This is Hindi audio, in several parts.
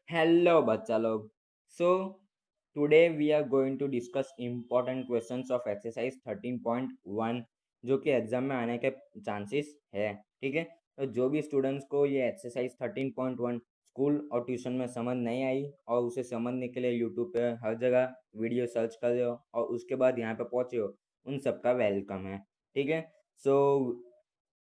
Hello, बच्चा लोग. So today we are going to discuss important questions of exercise 13.1 जो कि एग्जाम में आने के चांसेस है. ठीक है. तो जो भी स्टूडेंट्स को ये एक्सरसाइज 13.1 स्कूल और ट्यूशन में समझ नहीं आई और उसे समझने के लिए यूट्यूब पे हर जगह वीडियो सर्च कर रहे हो और उसके बाद यहाँ पे पहुँचे हो, उन सबका वेलकम है. ठीक है. सो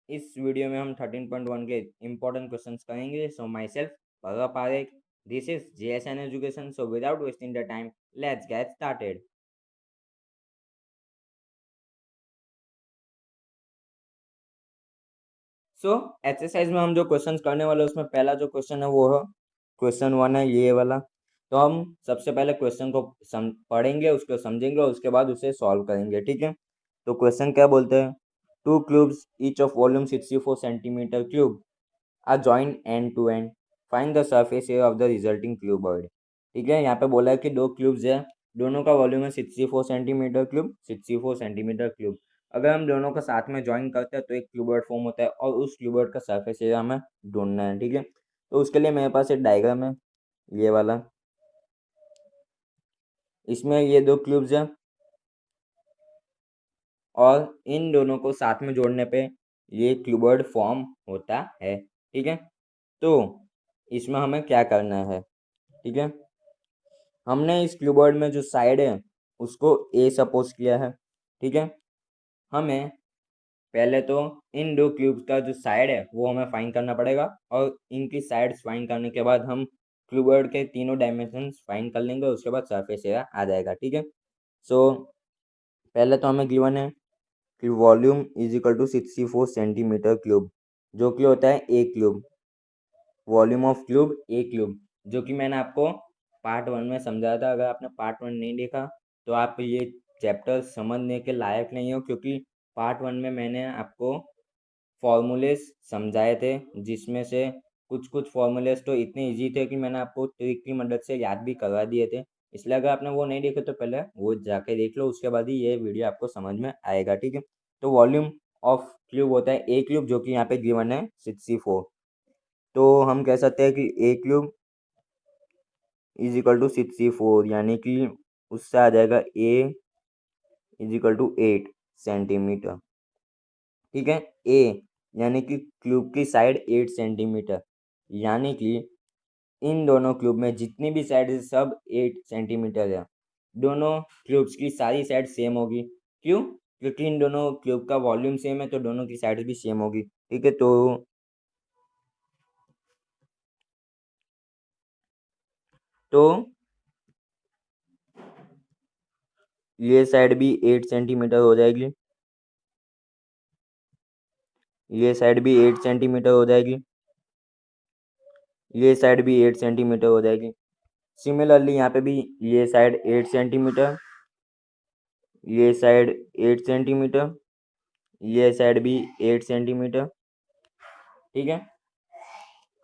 इस वीडियो में हम 13.1 के इम्पोर्टेंट क्वेश्चंस करेंगे. So myself Bhagat Parekh, this is JSN education. So without wasting the time, let's get started. So exercise में हम जो क्वेश्चंस करने वाले हैं उसमें पहला जो क्वेश्चन है वो है क्वेश्चन 1 है ये वाला. तो हम सबसे पहले क्वेश्चन को पढ़ेंगे, उसको समझेंगे और उसके बाद उसे सॉल्व करेंगे. ठीक है. तो क्वेश्चन क्या बोलते हैं? To cubes each of volume 64 centimetre cube are joined end to end. Find the surface area of the resulting cuboid. ठीक है. यहाँ पे बोला है कि दो क्यूब्स है, दोनों का वॉल्यूम है 64 सेंटीमीटर क्यूब, 64 सेंटीमीटर क्यूब. अगर हम दोनों को साथ में ज्वाइन करते हैं तो एक क्यूबॉइड फॉर्म होता है और उस क्यूबॉइड का सरफेस एरिया हमें ढूंढना है. ठीक है. तो उसके लिए मेरे पास एक डायग्राम है ये वाला. इसमें ये दो क्यूब्स है और इन दोनों को साथ में जोड़ने पे ये क्यूबॉइड फॉर्म होता है. ठीक है. तो इसमें हमें क्या करना है? ठीक है. हमने इस क्यूबॉइड में जो साइड है उसको ए सपोज किया है. ठीक है. हमें पहले तो इन दो क्यूब्स का जो साइड है वो हमें फाइंड करना पड़ेगा और इनकी साइड्स फाइंड करने के बाद हम क्यूबॉइड के तीनों डायमेंशंस फाइंड कर लेंगे. उसके बाद सरफेस एरिया आ जाएगा. ठीक है. सो पहले तो हमें गिवन है कि volume is equal to 64 centimetre cube, जो कि होता है a cube. Volume of cube a cube, जो कि मैंने आपको पार्ट 1 में समझाया था. अगर आपने पार्ट 1 नहीं देखा तो आप ये चैप्टर समझने के लायक नहीं हो, क्योंकि पार्ट 1 में मैंने आपको फॉर्मूलेस समझाए थे, जिसमें से कुछ कुछ फॉर्मूलेस तो इतने इजी थे कि मैंने आपको ट्रिक की मदद से याद भी करवा दिए थे. इसलिए अगर आपने वो नहीं देखे तो पहले वो जाके देख लो, उसके बाद ही ये वीडियो आपको समझ में आएगा. ठीक है. तो वॉल्यूम ऑफ क्यूब होता है ए क्यूब, जो कि यहाँ पे गिवन है 64. तो हम कह सकते हैं कि ए क्यूब इज इक्वल टू 64, यानी कि उससे आ जाएगा ए इज इक्वल टू 8 सेंटीमीटर. ठीक है. ए यानी कि क्यूब की साइड 8 सेंटीमीटर, यानी कि इन दोनों क्यूब में जितनी भी साइड है सब 8 सेंटीमीटर है. दोनों क्यूब्स की सारी साइड सेम होगी. क्यों? क्योंकि इन दोनों क्यूब का वॉल्यूम सेम है, तो दोनों की साइड भी सेम होगी. ठीक है. तो ये साइड भी 8 सेंटीमीटर हो जाएगी, ये साइड भी 8 सेंटीमीटर हो जाएगी, ये साइड भी 8 सेंटीमीटर हो जाएगी. सिमिलरली यहाँ पे भी ये साइड 8 सेंटीमीटर, ये साइड 8 सेंटीमीटर, ये साइड भी 8 सेंटीमीटर. ठीक है.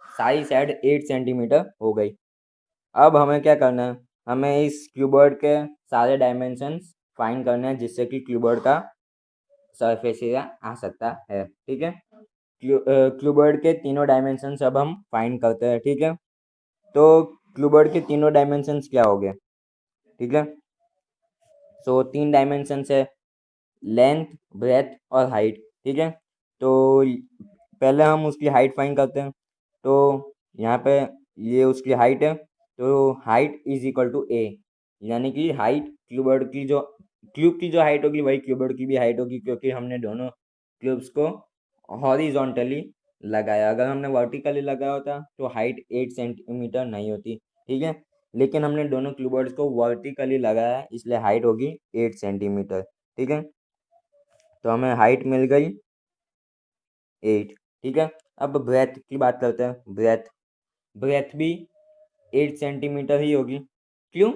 सारी साइड 8 सेंटीमीटर हो गई. अब हमें क्या करना है? हमें इस क्यूबॉइड के सारे डायमेंशंस फाइंड करने हैं, जिससे कि क्यूबॉइड का सरफेस एरिया आ सकता है. ठीक है. क्यूबॉइड के तीनों डायमेंशंस अब हम फाइंड करते हैं. ठीक है. तो क्यूबॉइड के तीनों डायमेंशंस क्या हो गए? ठीक है. सो 3 डायमेंशंस है, लेंथ, ब्रेथ और हाइट. ठीक है. तो पहले हम उसकी हाइट फाइंड करते हैं. तो यहाँ पे ये उसकी हाइट है, तो हाइट इज इक्वल टू ए, यानी कि हाइट क्यूब की जो हाइट होगी वही क्यूबॉइड की भी हाइट होगी, क्योंकि हमने दोनों क्यूब्स को हॉरिजॉन्टली लगाया. अगर हमने वर्टिकली लगाया होता तो हाइट 8 सेंटीमीटर नहीं होती. ठीक है. लेकिन हमने दोनों क्यूबॉइड्स को वर्टिकली लगाया है, इसलिए हाइट होगी 8 सेंटीमीटर. ठीक है. तो हमें हाइट मिल गई 8. ठीक है. अब ब्रेथ की बात करते हैं. ब्रेथ भी 8 सेंटीमीटर ही होगी. क्यों?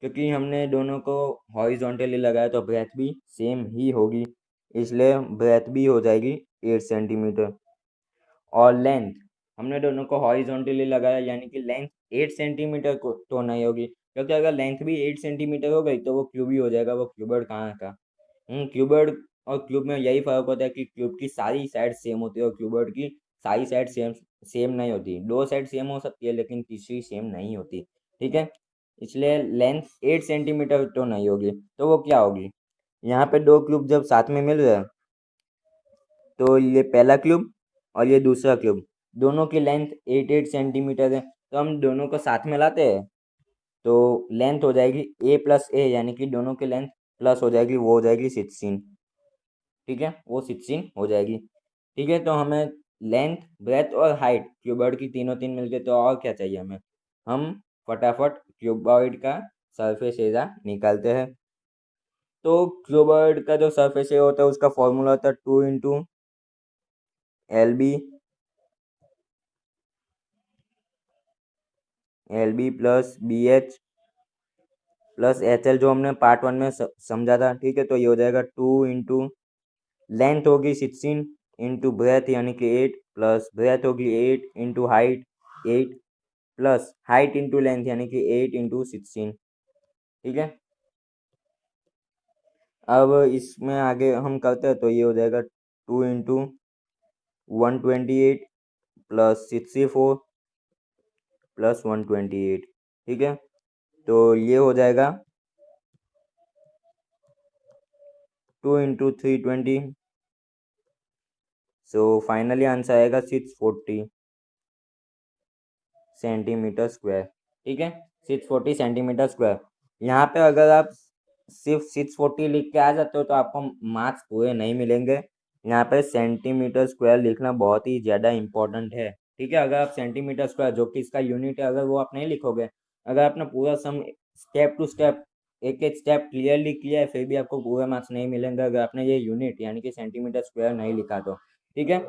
क्योंकि हमने दोनों को हॉरिजॉन्टली लगाया, तो ब्रेथ भी सेम ही होगी, इसलिए ब्रेथ भी हो जाएगी 8 सेंटीमीटर. और लेंथ, हमने दोनों को हॉरिजॉन्टली लगाया, यानी कि लेंथ 8 सेंटीमीटर को तो नहीं होगी, क्योंकि अगर लेंथ भी 8 सेंटीमीटर हो गई तो वो क्यूब ही हो जाएगा. वो क्यूबॉइड कहाँ का? क्यूबॉइड और क्यूब में यही फर्क होता है कि क्यूब की सारी साइड सेम होती है और क्यूबॉइड की सारी साइड सेम सेम नहीं होती, 2 साइड सेम हो सकती है लेकिन तीसरी सेम नहीं होती। ठीक है, इसलिए लेंथ 8 सेंटीमीटर तो नहीं होगी, तो वो क्या होगी? यहाँ पे 2 क्यूब जब साथ में मिल रहे हैं तो ये पहला क्यूब और ये दूसरा क्यूब, दोनों की लेंथ 8 8 सेंटीमीटर है, तो हम दोनों को साथ में लाते हैं तो लेंथ हो जाएगी a प्लस ए, यानी कि दोनों की लेंथ प्लस हो जाएगी, वो हो जाएगी 16। ठीक है, वो 16 हो जाएगी। ठीक है, तो हमें लेंथ, ब्रेथ और हाइट क्यूबॉइड की तीनों तीन मिल गए, तो और क्या चाहिए हमें? हम फटाफट क्यूबॉइड का सरफेस एरिया निकालते हैं। तो क्यूबॉइड का जो सरफेस एरिया होता है उसका फॉर्मूला होता है 2 into L B plus B H plus H L, जो हमने पार्ट 1 में समझा था। ठीक है, तो ये हो जाएगा 2 इंटू लेंथ होगी 16 इंटू ब्रेथ यानी कि 8 प्लस ब्रेथ होगी 8 into height 8 plus height into length यानी कि 8 इंटू 16। ठीक है, अब इसमें आगे हम करते हैं तो ये हो जाएगा 2 इंटू 128 प्लस 64 प्लस 128। ठीक है, तो ये हो जाएगा 2 इंटू 320। सो फाइनली आंसर आएगा 640 सेंटीमीटर स्क्वायर। ठीक है, 640 सेंटीमीटर स्क्वायर। यहाँ पे अगर आप सिर्फ 640 लिख के आ जाते हो तो आपको मार्क्स पूरे नहीं मिलेंगे। यहाँ पे सेंटीमीटर स्क्वायर लिखना बहुत ही ज़्यादा इंपॉर्टेंट है। ठीक है, अगर आप सेंटीमीटर स्क्वायर जो कि इसका यूनिट है अगर वो आप नहीं लिखोगे, अगर आपने पूरा सम स्टेप टू स्टेप एक एक स्टेप क्लियरली किया है फिर भी आपको पूरे मार्क्स नहीं मिलेंगे अगर आपने ये यूनिट यानी कि सेंटीमीटर स्क्वायर नहीं लिखा तो। ठीक है,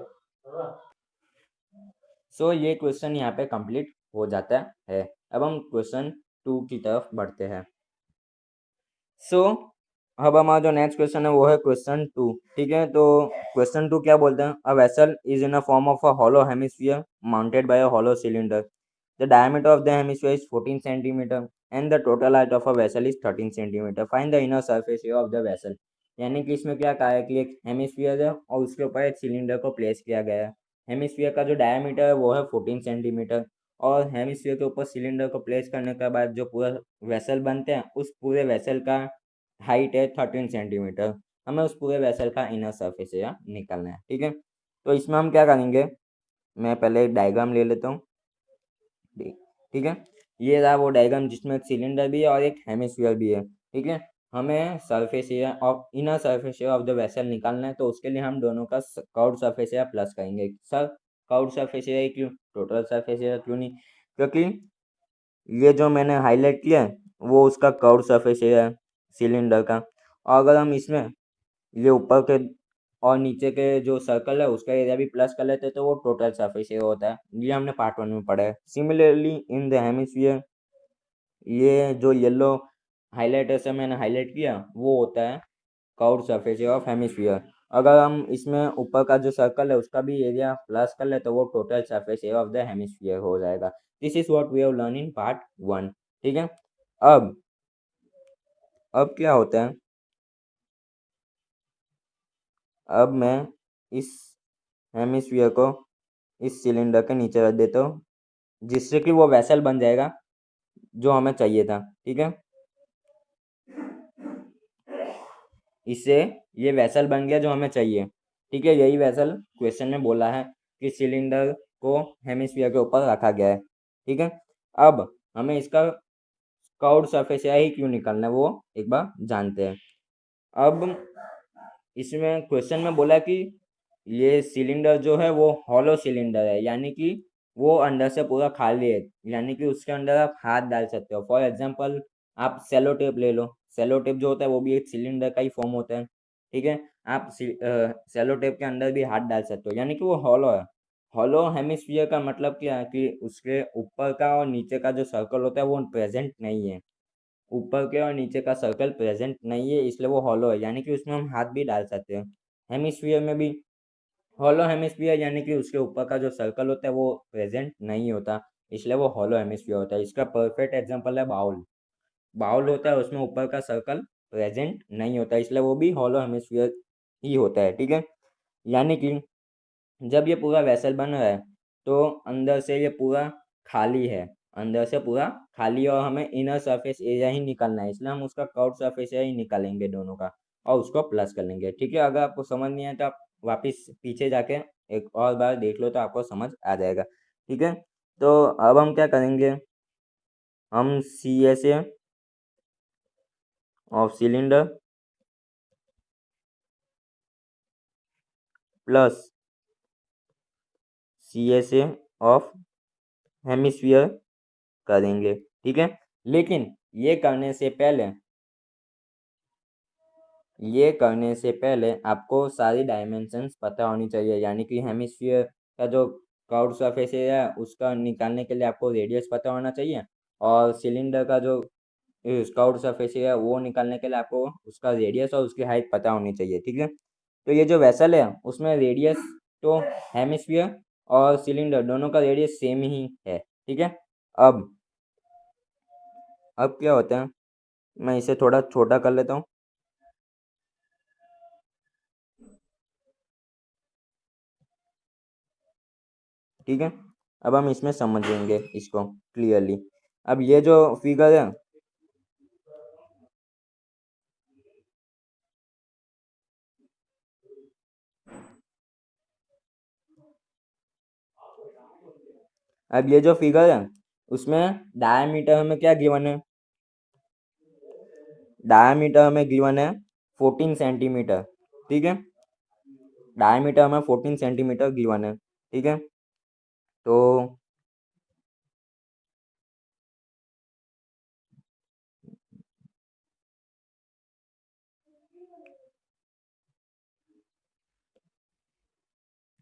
सो ये क्वेश्चन यहाँ पे कंप्लीट हो जाता है। अब हम क्वेश्चन 2 की तरफ बढ़ते हैं। सो अब हमारा जो नेक्स्ट क्वेश्चन है वो है क्वेश्चन 2। ठीक है, तो क्वेश्चन 2 क्या बोलते हैं? A vessel is in a form of a hollow hemisphere mounted by a hollow cylinder. The diameter of the hemisphere is 14 centimetre and the total height of a vessel is 13 centimetre. Find the inner surface area of the vessel. यानी कि इसमें क्या कहा है कि एक हेमिस्फीयर है और उसके ऊपर एक सिलेंडर को प्लेस किया गया है। हेमिस्फीयर का जो डायमीटर है वो है 14 सेंटीमीटर और हेमिस्फीयर के ऊपर सिलेंडर को प्लेस करने के बाद जो पूरा वेसल बनते हैं उस पूरे वेसल का हाइट है 13 सेंटीमीटर। हमें उस पूरे वेसल का इनर सरफेस एरिया निकालना है। ठीक है, तो इसमें हम क्या करेंगे, मैं पहले एक डायग्राम ले लेता हूँ। ठीक है, ये रहा वो डायग्राम जिसमें एक सिलेंडर भी है और एक हेमिस्फीयर भी है। ठीक है, हमें surface area of inner surface area of the vessel निकालना है, तो उसके लिए हम दोनों का कर्व्ड सरफेस एरिया प्लस करेंगे। सर कर्व्ड सरफेस एरिया क्यों, टोटल सरफेस एरिया क्यों नहीं? क्योंकि ये जो मैंने हाईलाइट किया है वो उसका कर्व्ड सरफेस एरिया है सिलेंडर का, और अगर हम इसमें ये ऊपर के और नीचे के जो सर्कल है उसका एरिया भी प्लस कर लेते तो वो टोटल सरफेस एरिया होता है। ये हमने पार्ट 1 में पढ़ा है। सिमिलरली इन द हेमिस्फीयर, ये जो येलो हाईलाइट से मैंने हाईलाइट किया वो होता है curved surface area of hemisphere. अगर हम इसमें ऊपर का जो सर्कल है उसका भी एरिया प्लस कर ले तो वो total surface area of the hemisphere हो जाएगा। This is what we have learn in part 1। ठीक है, अब अब क्या होता है, अब मैं इस हेमिस्फीयर को इस सिलेंडर के नीचे रख देता हूँ जिससे कि वो वेसल बन जाएगा जो हमें चाहिए था। ठीक है, इससे ये वेसल बन गया जो हमें चाहिए। ठीक है, यही वेसल क्वेश्चन में बोला है कि सिलेंडर को हेमिस्फीयर के ऊपर रखा गया है। ठीक है, अब हमें इसका कर्व्ड सरफेस एरिया ही क्यों निकालना है वो एक बार जानते हैं। अब इसमें क्वेश्चन में बोला कि ये सिलेंडर जो है वो हॉलो सिलेंडर है, यानी कि वो अंदर से पूरा खाली है, यानी कि उसके अंदर आप हाथ डाल सकते हो। फॉर एग्जांपल आप सेलो टेप ले लो, सेलो टेप जो होता है वो भी एक सिलेंडर का ही फॉर्म होता है। ठीक है, आप सेलो टेप के अंदर भी हाथ डाल सकते हो, यानी कि वो हॉलो है। हॉलो हेमिस्फीयर का मतलब क्या है कि उसके ऊपर का और नीचे का जो सर्कल होता है वो प्रेजेंट नहीं है, ऊपर के और नीचे का सर्कल प्रेजेंट नहीं है, इसलिए वो हॉलो है, यानी कि उसमें हम हाथ भी डाल सकते हैं। हेमिस्फीयर में भी हॉलो हेमिस्फीयर यानी कि उसके ऊपर का जो सर्कल होता है वो प्रेजेंट नहीं होता, इसलिए वो हॉलो हेमिस्फीयर होता है। इसका परफेक्ट एग्जांपल है बाउल। बाउल होता है उसमें ऊपर का सर्कल प्रेजेंट नहीं होता, इसलिए वो भी हॉलो हेमिस्फीयर ही होता है। ठीक है, यानी कि जब ये पूरा वेसल बन रहा है तो अंदर से ये पूरा खाली है, अंदर से पूरा खाली है और हमें इनर सरफेस एरिया ही निकालना है, इसलिए हम उसका कर्व सरफेस एरिया ही निकालेंगे दोनों का और उसको प्लस कर लेंगे। ठीक है, अगर आपको समझ नहीं आया तो आप वापस पीछे जाके एक और बार देख लो तो आपको समझ आ जाएगा। ठीक है, तो अब हम क्या करेंगे, हम C S A of cylinder plus C S A of hemisphere करेंगे। ठीक है, लेकिन ये करने से पहले आपको सारी डायमेंशंस पता होनी चाहिए, यानी कि हेमिस्फीयर का जो कर्व सरफेस एरिया है उसका निकालने के लिए आपको रेडियस पता होना चाहिए, और सिलेंडर का जो कर्व सरफेस एरिया वो निकालने के लिए आपको उसका रेडियस और उसकी हाइट पता होनी चाहिए। ठीक है, तो ये जो वेसल है उसमें रेडियस तो हेमिस्फीयर और सिलेंडर दोनों का रेडियस सेम ही है। ठीक है, अब अब क्या होता है, मैं इसे थोड़ा छोटा कर लेता हूँ। ठीक है, अब हम इसमें समझेंगे इसको क्लियरली। अब ये जो फिगर है, अब ये जो फिगर है उसमें डायमीटर हमें क्या गिवन है, डायमीटर हमें गिवन है 14 सेंटीमीटर। ठीक है, डायमीटर हमें 14 सेंटीमीटर गिवन है। ठीक है, तो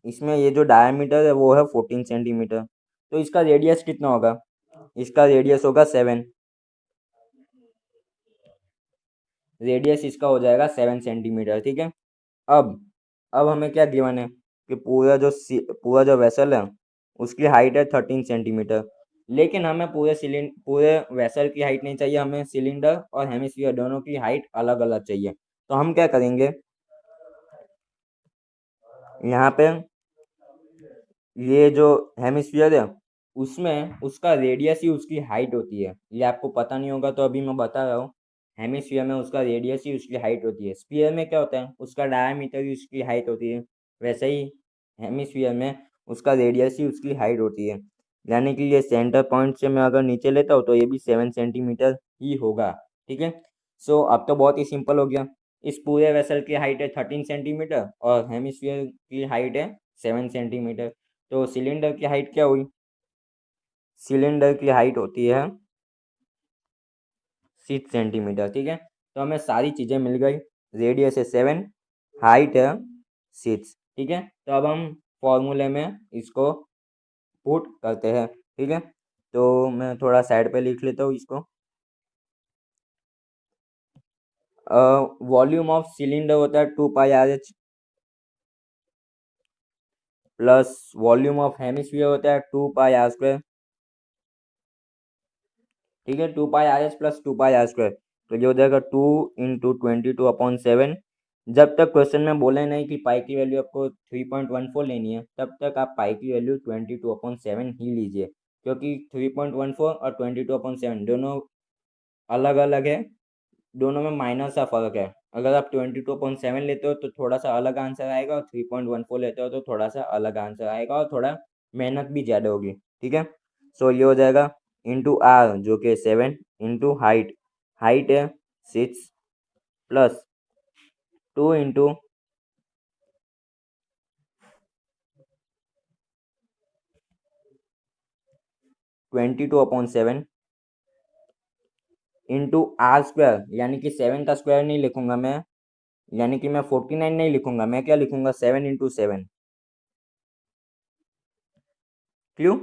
इसमें ये जो डायमीटर है वो है 14 सेंटीमीटर, तो इसका रेडियस कितना होगा, इसका रेडियस होगा 7, रेडियस इसका हो जाएगा 7 सेंटीमीटर। ठीक है, अब अब हमें क्या गिवन है कि पूरा जो वेसल है उसकी हाइट है 13 सेंटीमीटर, लेकिन हमें पूरे वेसल की हाइट नहीं चाहिए, हमें सिलेंडर और हेमिस्फीयर दोनों की हाइट अलग अलग चाहिए। तो हम क्या करेंगे, यहाँ पे ये जो हेमिस्फीयर है उसमें उसका रेडियस ही उसकी हाइट होती है, ये आपको पता नहीं होगा तो अभी मैं बता रहा हूँ। हेमिस्फीयर में उसका रेडियस ही उसकी हाइट होती है, स्फीयर में क्या होता है उसका डायमीटर ही उसकी हाइट होती है, वैसे ही हेमिस्फीयर में उसका रेडियस ही उसकी हाइट होती है। यानी कि ये सेंटर पॉइंट से मैं अगर नीचे लेता हूँ तो ये भी 7 सेंटीमीटर ही होगा। ठीक है, सो अब तो बहुत ही सिंपल हो गया, इस पूरे वेसल की हाइट है 13 सेंटीमीटर और हेमिस्फीयर की हाइट है 7 सेंटीमीटर, तो सिलेंडर की हाइट क्या हुई, सिलेंडर की हाइट होती है 6 सेंटीमीटर। ठीक है, तो हमें सारी चीज़ें मिल गई, रेडियस है 7, हाइट है 6। ठीक है, तो अब हम फॉर्मूले में इसको पुट करते हैं। ठीक है, तो मैं थोड़ा साइड पे लिख लेता हूँ इसको। वॉल्यूम ऑफ सिलेंडर होता है 2 pi r h, plus volume of hemisphere होता है 2 पाई आर स्क्वायर। ठीक है, 2 pi r h plus 2 pi r square, तो ये हो जाएगा 2 × 22/7। जब तक क्वेश्चन में बोले नहीं कि पाई की वैल्यू आपको 3.14 लेनी है तब तक आप पाई की वैल्यू 22/7 ही लीजिए, क्योंकि 3.14 और 22/7 दोनों अलग अलग है, दोनों में माइनर सा फर्क है। अगर आप 22/7 लेते हो तो थोड़ा सा अलग आंसर आएगा, और 3.14 लेते हो तो थोड़ा सा अलग आंसर आएगा और थोड़ा मेहनत भी ज़्यादा होगी। ठीक है, सो ये हो जाएगा इंटू आर जो कि 7 इंटू हाइट, हाइट है 6, plus 2 into 22/7 into R square, यानी कि 7 का स्क्वायर नहीं लिखूंगा मैं, यानी कि मैं 49 नहीं लिखूंगा, मैं क्या लिखूंगा 7 × 7। क्यों,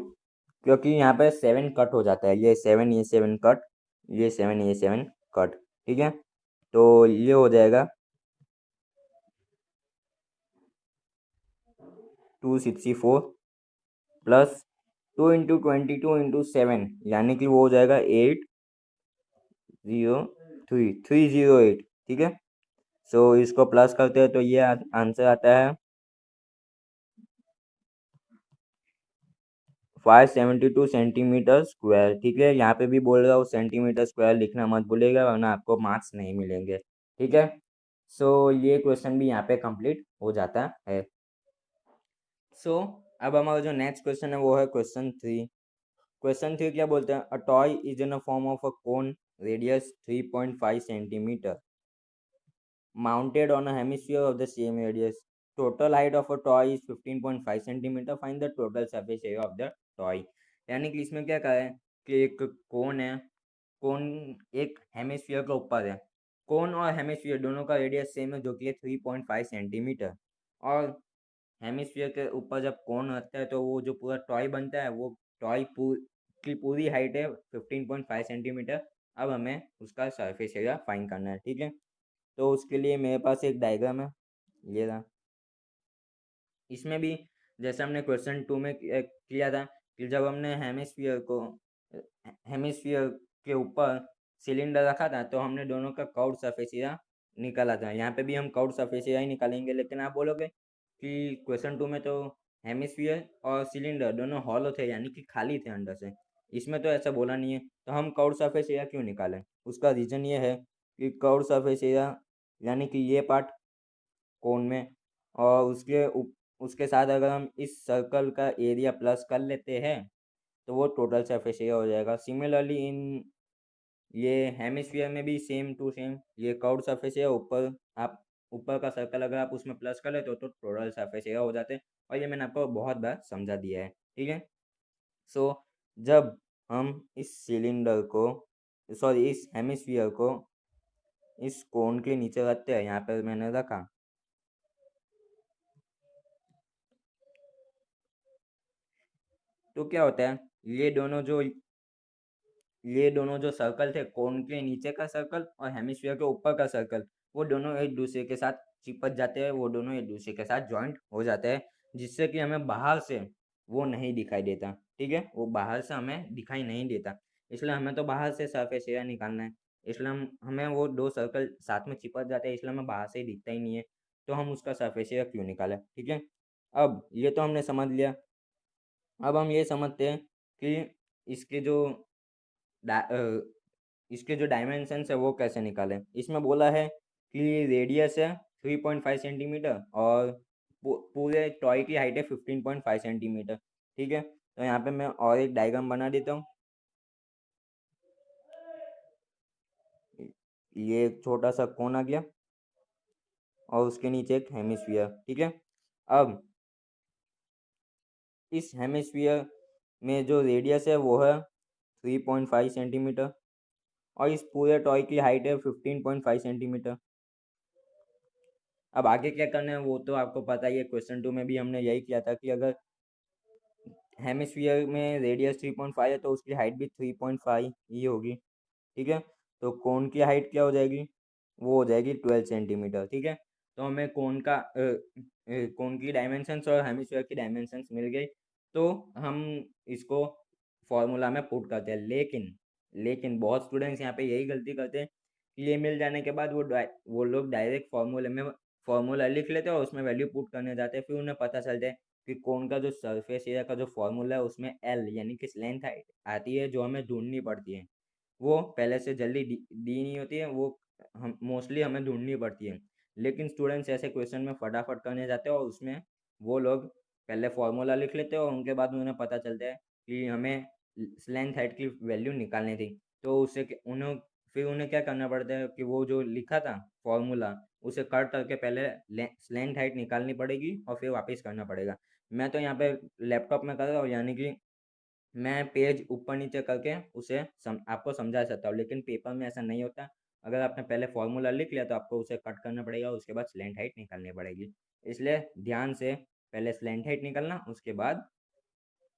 क्योंकि यहाँ पे 7 कट हो जाता है, ये 7 कट, ये 7 कट। ठीक है, तो ये हो जाएगा 264 प्लस 2 × 22 × 7, यानी कि वो हो जाएगा 803 ठीक है, सो इसको प्लस करते हैं तो ये आंसर आता है 572 सेंटीमीटर स्क्वायर। ठीक है, यहाँ पे भी बोल रहा हूँ सेंटीमीटर स्क्वायर लिखना मत भूलिएगा वरना आपको मार्क्स नहीं मिलेंगे। ठीक है, सो ये क्वेश्चन भी यहाँ पे कंप्लीट हो जाता है। सो अब हमारा जो नेक्स्ट क्वेश्चन है वो है क्वेश्चन 3। क्वेश्चन 3 क्या बोलते हैं, a toy is in a form of a cone radius 3.5 centimetre mounted on a hemisphere of the same radius. Total height of a toy is 15.5 centimetre. Find the total surface area of the toy. यानी कि इसमें क्या कहा है कि एक कोन है, कोन एक हेमिस्फीयर के ऊपर है, कोन और हेमिस्फीयर दोनों का रेडियस सेम है जो कि है 3.5 सेंटीमीटर। और हेमिस्फीयर के ऊपर जब कोन होता है तो वो जो पूरा टॉय बनता है वो टॉय की पूरी हाइट है 15.5 सेंटीमीटर। अब हमें उसका सरफेस एरिया फाइंड करना है। ठीक है, तो उसके लिए मेरे पास एक डायग्राम है, ये रहा। इसमें भी जैसे हमने क्वेश्चन 2 में किया था कि जब हमने हेमिस्फीयर के ऊपर सिलेंडर रखा था तो हमने दोनों का कर्व सरफेस एरिया निकाला था। यहाँ पे भी हम कर्व सरफेस एरिया ही निकालेंगे, लेकिन आप बोलोगे कि क्वेश्चन 2 में तो हेमिस्फीयर और सिलेंडर दोनों हॉलो थे यानी कि खाली थे अंदर से, इसमें तो ऐसा बोला नहीं है, तो हम कर्व सरफेस एरिया क्यों निकालें। उसका रीज़न ये है कि कर्व सरफेस एरिया यानी कि ये पार्ट कोन में और उसके साथ अगर हम इस सर्कल का एरिया प्लस कर लेते हैं तो वो टोटल सरफेस एरिया हो जाएगा। सिमिलरली इन ये हेमिस्फीयर में भी सेम टू सेम ये कर्व्ड सरफेस एरिया ऊपर आप ऊपर का सर्कल अगर आप उसमें प्लस कर लेते हो तो टोटल सरफेस एरिया हो जाते हैं, और ये मैंने आपको बहुत बार समझा दिया है। ठीक है, सो जब हम इस सिलेंडर को सॉरी इस हेमिस्फीयर को इस कोन के नीचे रखते हैं, यहाँ पर मैंने रखा, तो क्या होता है ये दोनों जो सर्कल थे, कोन के नीचे का सर्कल और हेमिस्फीयर के ऊपर का सर्कल, वो दोनों एक दूसरे के साथ चिपक जाते हैं, वो दोनों एक दूसरे के साथ जॉइंट हो जाते हैं, जिससे कि हमें बाहर से वो नहीं दिखाई देता। ठीक है, वो बाहर से हमें दिखाई नहीं देता, इसलिए हमें तो बाहर से सरफेस एरिया निकालना है, इसलिए हमें वो दो सर्कल साथ में चिपक जाते हैं, इसलिए हमें बाहर से ही दिखता ही नहीं है, तो हम उसका सरफेस एरिया क्यों निकालें। ठीक है, अब ये तो हमने समझ लिया। अब हम ये समझते हैं कि इसके जो डा- अ, इसके जो डायमेंशंस है वो कैसे निकालें। इसमें बोला है कि रेडियस है 3.5 सेंटीमीटर और पूरे टॉय की हाइट है 15.5 सेंटीमीटर। ठीक है, तो यहाँ पे मैं और एक डायग्राम बना देता हूँ। ये एक छोटा सा कोन आ गया और उसके नीचे एक हेमिस्फीयर। ठीक है, अब इस हेमिस्फीयर में जो रेडियस है वो है 3.5 सेंटीमीटर और इस पूरे टॉय की हाइट है 15.5 सेंटीमीटर। अब आगे क्या करना है वो तो आपको पता ही है, क्वेश्चन 2 में भी हमने यही किया था कि अगर हेमिस्फीयर में रेडियस 3.5 है तो उसकी हाइट भी 3.5 ही होगी। ठीक है, तो कोन की हाइट क्या हो जाएगी, वो हो जाएगी 12 सेंटीमीटर। ठीक है, तो हमें कोन की डायमेंशंस और हेमिस्फीयर की डायमेंशंस मिल गई, तो हम इसको फॉर्मूला में पुट करते हैं। लेकिन लेकिन बहुत स्टूडेंट्स यहाँ पे यही गलती करते हैं कि ये मिल जाने के बाद वो लोग डायरेक्ट फॉर्मूला लिख लेते हैं और उसमें वैल्यू पुट करने जाते हैं, फिर उन्हें पता चलता है कि कोन का जो सरफेस एरिया का जो फॉर्मूला है उसमें एल यानी कि लेंथ आती है जो हमें ढूंढनी पड़ती है, वो पहले से जल्दी दी नहीं होती है, वो हम मोस्टली हमें ढूंढनी पड़ती है। लेकिन स्टूडेंट्स ऐसे क्वेश्चन में फटाफट करने जाते हैं और उसमें वो लोग पहले फॉर्मूला लिख लेते हैं और उनके बाद उन्हें पता चलता है कि हमें लेंथ हाइट की वैल्यू निकालनी थी, तो उन्हें क्या करना पड़ता है कि वो जो लिखा था फॉर्मूला उसे कट करके पहले लेंथ हाइट निकालनी पड़ेगी और फिर वापस करना पड़ेगा। मैं तो यहाँ पे लैपटॉप में कर रहा हूँ, यानी कि मैं पेज ऊपर नीचे करके आपको समझा सकता हूँ, लेकिन पेपर में ऐसा नहीं होता। अगर आपने पहले फॉर्मूला लिख लिया तो आपको उसे कट करना पड़ेगा, उसके बाद स्लैंट हाइट निकालनी पड़ेगी। इसलिए ध्यान से पहले स्लैंट हाइट निकालना, उसके बाद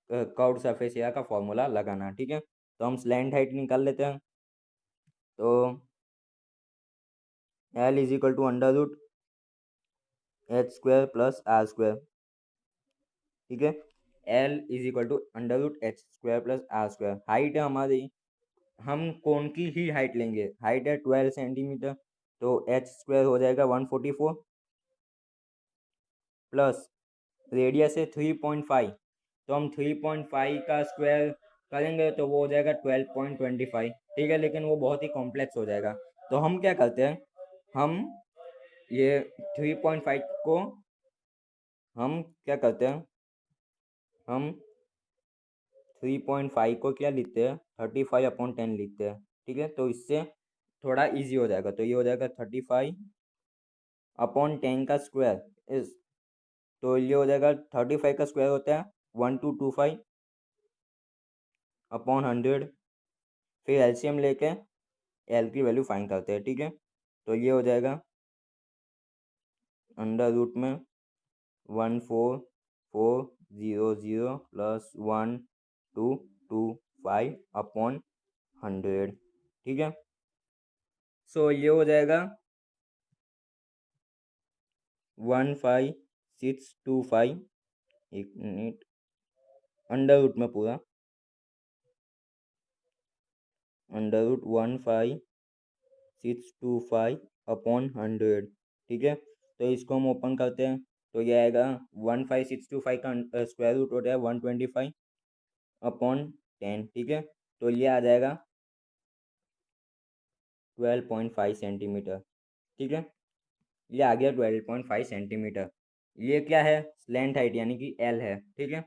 कर्व्ड सरफेस एरिया का फॉर्मूला लगाना। ठीक है, तो हम स्लैंट हाइट निकाल लेते हैं। तो L is equal to under root H square plus R square. ठीक है, L is equal to under root H square plus R square. Height है हमारी, हम कोन की ही हाइट लेंगे, हाइट है 12 सेंटीमीटर, तो एच स्क्वायर हो जाएगा 144 प्लस रेडियस है 3.5, तो हम 3.5 का स्क्वायर करेंगे तो वो हो जाएगा 12.25, ठीक है, लेकिन वो बहुत ही कॉम्प्लेक्स हो जाएगा। तो हम क्या करते हैं, हम ये 3.5 को हम क्या करते हैं, हम 3.5 को क्या लिखते हैं, 35/10 लिखते हैं, ठीक है। तो इससे थोड़ा इजी हो जाएगा, तो ये हो जाएगा 35/10 का स्क्वायर इस, तो ये हो जाएगा 35 का स्क्वायर होता है 1225/100। फिर एलसीएम लेके एल की वैल्यू फाइंड करते हैं, ठीक है। तो ये हो जाएगा अंडर रूट में 14400 प्लस 1225/100, ठीक है। सो ये हो जाएगा 15625, एक मिनट, अंडर रूट में पूरा अंडर रूट 15625/100, ठीक है। तो इसको हम ओपन करते हैं, तो ये आएगा 15625 का स्क्वायर रूट होता है 125/10, ठीक है। तो ये आ जाएगा 12.5 सेंटीमीटर, ठीक है। ये आ गया 12.5 सेंटीमीटर। ये क्या है, स्लैंट हाइट यानी कि एल है, ठीक है।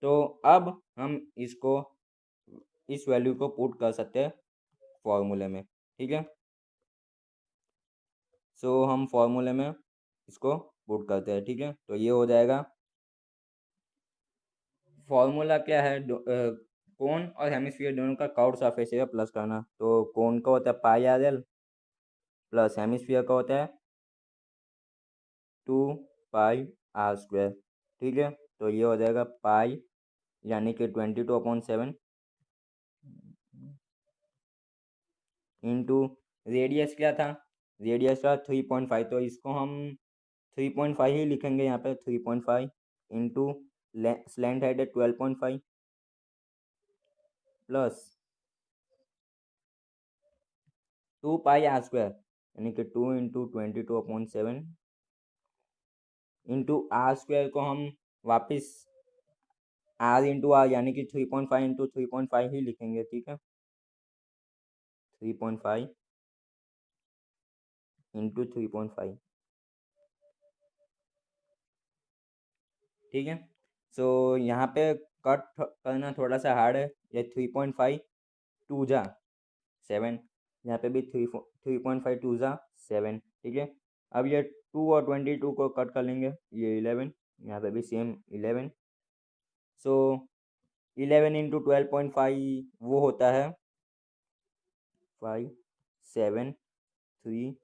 तो अब हम इसको इस वैल्यू को पुट कर सकते हैं फॉर्मूले में, ठीक है। सो हम फॉर्मूले में इसको पुट करते हैं, ठीक है। तो ये हो जाएगा, फॉर्मूला क्या है, कोन और हेमिस्फीयर दोनों का कर्व्ड सरफेस एरिया प्लस करना। तो कोन का होता है पाई आर एल, प्लस हेमिस्फीयर का होता है 2 पाई r², ठीक है। तो ये हो जाएगा पाई यानी कि 22/7 इंटू रेडियस क्या था, रेडियस था 3.5, तो इसको हम 3.5 ही लिखेंगे यहाँ पे, 3.5 इंटू स्लैंट हाइट है 12.5 प्लस 2 पाई r² यानी कि 2 इंटू 22/7 इंटू r² को हम वापस r इंटू आर यानी कि 3.5 इंटू 3.5 ही लिखेंगे, ठीक है। 3.5 इंटू 3.5, ठीक है। सो यहाँ पे कट करना थोड़ा सा हार्ड है, ये 3.5 टू जा 7, यहाँ पे भी 3.5 टू जा 7, ठीक है। अब ये 2 और 22 को कट कर लेंगे, ये 11, यहाँ पे भी सेम 11। सो 11 इंटू 12.5 वो होता है 5731,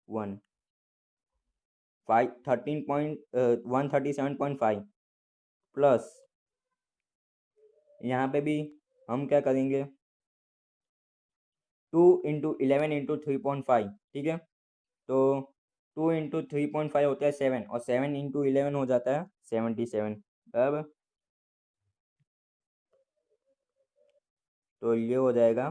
137.5 प्लस यहाँ पे भी हम क्या करेंगे, 2 इंटू 11 इंटू 3.5, ठीक है। तो 2 इंटू 3.5 होता है 7, और 7 इंटू 11 हो जाता है 77। अब तो ये हो जाएगा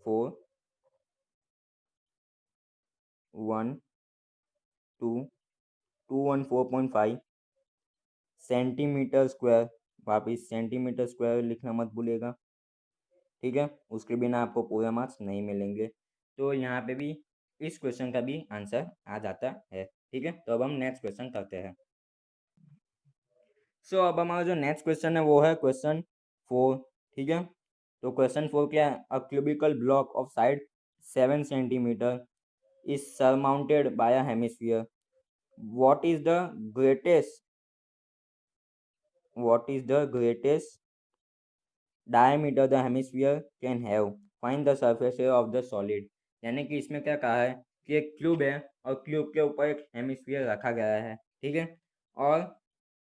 41214.5 सेंटीमीटर स्क्वायर, वापिस सेंटीमीटर स्क्वायर लिखना मत भूलिएगा, ठीक है। उसके बिना आपको पूरे मार्क्स नहीं मिलेंगे। तो यहाँ पे भी इस क्वेश्चन का भी आंसर आ जाता है, ठीक है। तो अब हम नेक्स्ट क्वेश्चन करते हैं। सो अब हमारा जो नेक्स्ट क्वेश्चन है वो है क्वेश्चन 4, ठीक है। तो क्वेश्चन 4 क्या है, a cubical block of side 7 centimetre is surmounted by a hemisphere, what is the greatest what is the greatest diameter the hemisphere can have, find the surface area of the solid। यानी कि इसमें क्या कहा है कि एक क्यूब है और क्यूब के ऊपर एक हेमिस्फीयर रखा गया है, ठीक है। और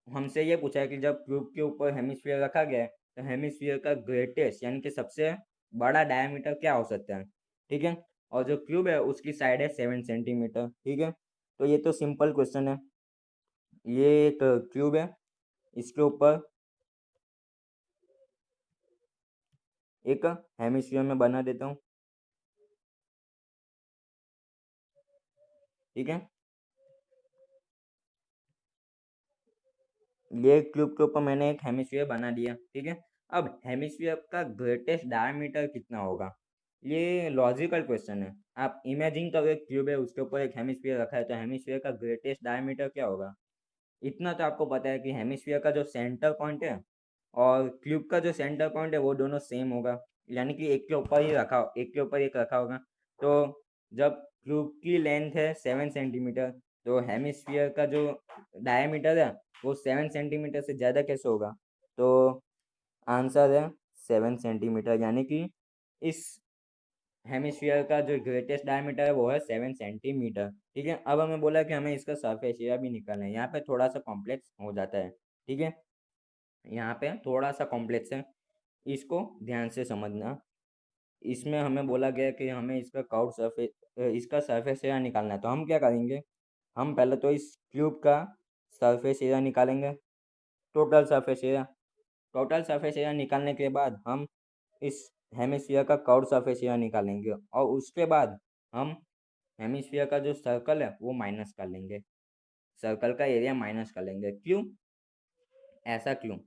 हमसे ये पूछा है कि जब क्यूब के ऊपर हेमिस्फीयर रखा गया है तो हेमिस्फीयर का ग्रेटेस्ट यानी कि सबसे बड़ा डायमीटर क्या हो सकता है, ठीक है। और जो क्यूब है उसकी साइड है 7 सेंटीमीटर, ठीक है। तो ये तो सिंपल क्वेश्चन है, ये एक क्यूब है, इसके ऊपर एक हेमिस्फीयर में बना देता हूँ, ठीक है। ये क्यूब के ऊपर मैंने एक हेमिस्फीयर बना दिया। ठीक है। अब हेमिस्फीयर का ग्रेटेस्ट डायमीटर कितना होगा, ये लॉजिकल क्वेश्चन है। आप इमेजिन करो एक क्यूब है, उसके ऊपर एक हेमिस्फीयर रखा है, तो हेमिस्फीयर का ग्रेटेस्ट डायमीटर क्या होगा। इतना तो आपको पता है कि हेमिस्फीयर का जो सेंटर पॉइंट है और क्यूब का जो सेंटर पॉइंट है वो दोनों सेम होगा, यानी कि एक के ऊपर ही रखा, एक के ऊपर एक रखा होगा। तो जब क्यूब की लेंथ है 7 सेंटीमीटर, तो हेमिस्फीयर का जो डायमीटर है वो 7 सेंटीमीटर से ज़्यादा कैसे होगा। तो आंसर है 7 सेंटीमीटर, यानी कि इस हेमिस्फीयर का जो ग्रेटेस्ट डायमीटर है वो है 7 सेंटीमीटर। ठीक है। अब हमें बोला कि हमें इसका सरफेस एरिया भी निकालना है। यहाँ पे थोड़ा सा कॉम्प्लेक्स हो जाता है। ठीक है। यहाँ पे थोड़ा सा कॉम्प्लेक्स है, इसको ध्यान से समझना। इसमें हमें बोला गया कि हमें इसका कर्व सरफेस, इसका सरफेस एरिया निकालना है। तो हम क्या करेंगे, हम पहले तो इस क्यूब का सरफेस एरिया निकालेंगे, total surface area. Total surface area निकालने के बाद हम इस हेमिस्फीयर का कर्व सरफेस एरिया निकालेंगे, और उसके बाद हम हेमिस्फीयर का जो सर्कल है वो माइनस कर लेंगे, सर्कल का एरिया माइनस कर लेंगे। क्यों, ऐसा क्यों।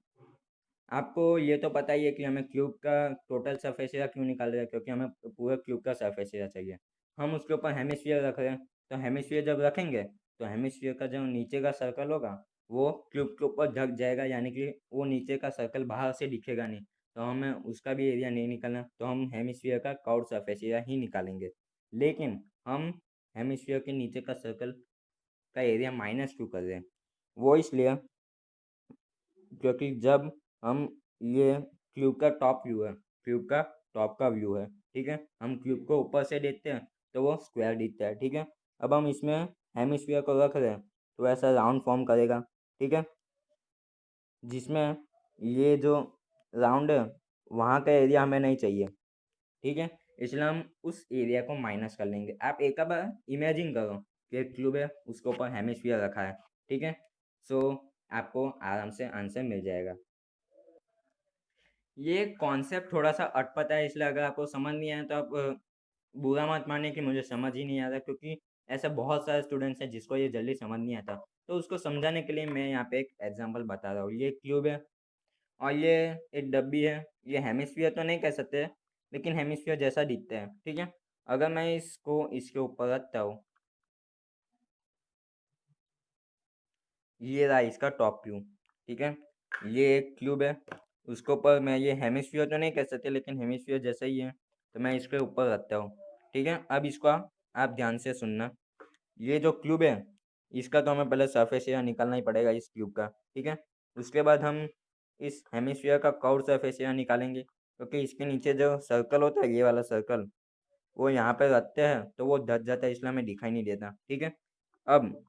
आपको ये तो पता ही है कि हमें क्यूब का टोटल सरफेस एरिया क्यों निकाल रहे हैं, क्योंकि हमें पूरे क्यूब का सरफेस एरिया चाहिए। हम उसके ऊपर हेमिस्फीयर रख रहे हैं, तो हेमिस्फीयर जब रखेंगे तो हेमिस्फीयर का जो नीचे का सर्कल होगा वो क्यूब के ऊपर ढक जाएगा, यानी कि वो नीचे का सर्कल बाहर से दिखेगा नहीं, तो हमें उसका भी एरिया नहीं निकालना। तो हम हेमिस्फीयर का कर्व सरफेस एरिया ही निकालेंगे। लेकिन हम हेमिस्फीयर के नीचे का सर्कल का एरिया माइनस क्यों कर रहे हैं, वो इसलिए क्योंकि जब हम, ये क्यूब का टॉप व्यू है, क्यूब का टॉप का व्यू है। ठीक है। हम क्यूब को ऊपर से देखते हैं तो वो स्क्वायर दिखता है। ठीक है। अब हम इसमें हेमिस्फीयर को रख रहे हैं तो ऐसा राउंड फॉर्म करेगा। ठीक है। जिसमें ये जो राउंड है वहाँ का एरिया हमें नहीं चाहिए। ठीक है। इसलिए हम उस एरिया को माइनस कर लेंगे। आप एक बार इमेजिन करो कि एक क्यूब है, उसके ऊपर हेमिस्फीयर रखा है। ठीक है। सो आपको आराम से आंसर मिल जाएगा। ये कॉन्सेप्ट थोड़ा सा अटपटा है, इसलिए अगर आपको समझ नहीं आया तो आप बुरा मत मानिए कि मुझे समझ ही नहीं आ रहा, क्योंकि ऐसे बहुत सारे स्टूडेंट्स हैं जिसको ये जल्दी समझ नहीं आता। तो उसको समझाने के लिए मैं यहाँ पे एक एग्जांपल बता रहा हूँ। ये क्यूब है और ये एक डब्बी है। ये हेमिस्फीयर तो नहीं कह सकते, लेकिन हेमिस्फीयर जैसा दिखता है। ठीक है। अगर मैं इसको इसके ऊपर रखता हूँ, ये रहा इसका टॉप व्यू। ठीक है। ये एक क्यूब है, उसके ऊपर मैं, ये हेमिस्फीयर तो नहीं कह सकते लेकिन हेमिस्फीयर जैसा ही है, तो मैं इसके ऊपर रखता हूँ। ठीक है। अब इसको आप ध्यान से सुनना। ये जो क्यूब है इसका तो हमें पहले सरफेस एरिया निकालना ही पड़ेगा इस क्यूब का। ठीक है। उसके बाद हम इस हेमिस्फीयर का कर्व सरफेस एरिया निकालेंगे, क्योंकि इसके नीचे जो सर्कल होता है, ये वाला सर्कल, वो यहाँ पे रखते हैं तो वो ढक जाता है, इसलिए हमें दिखाई नहीं देता। ठीक है। अब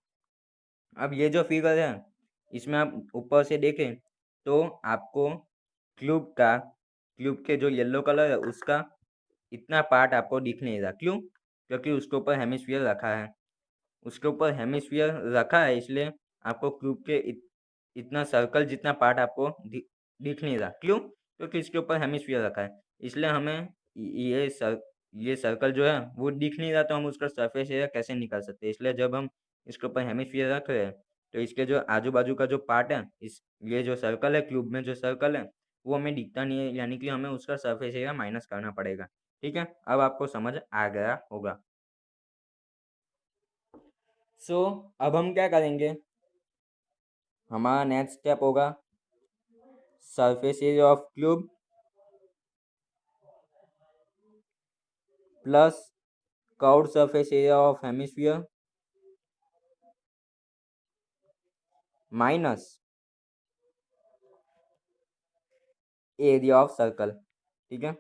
अब ये जो फिगर है इसमें आप ऊपर से देखें तो आपको क्यूब के जो येलो कलर है उसका इतना पार्ट आपको दिख नहीं रहा। क्यों, क्योंकि उसके ऊपर हेमिस्फीयर रखा है। उसके ऊपर हेमिस्फीयर रखा है इसलिए आपको क्यूब के इतना सर्कल जितना पार्ट आपको दिख नहीं रहा। क्यों, क्योंकि इसके ऊपर हेमिस्फीयर रखा है, इसलिए हमें ये ये सर्कल जो है वो दिख नहीं रहा, तो हम उसका सरफेस एरिया कैसे निकाल सकते हैं। इसलिए जब हम इसके ऊपर हेमिस्फीयर रख रहे हैं तो इसके जो आजू बाजू का जो पार्ट है, इस ये जो सर्कल है, क्यूब में जो सर्कल है वो हमें दिखता नहीं है, यानी कि हमें उसका सरफेस एरिया माइनस करना पड़ेगा। ठीक है। अब आपको समझ आ गया होगा। सो अब हम क्या करेंगे, हमारा नेक्स्ट स्टेप होगा surface area of cube plus curved surface area of hemisphere minus area of circle. ठीक है।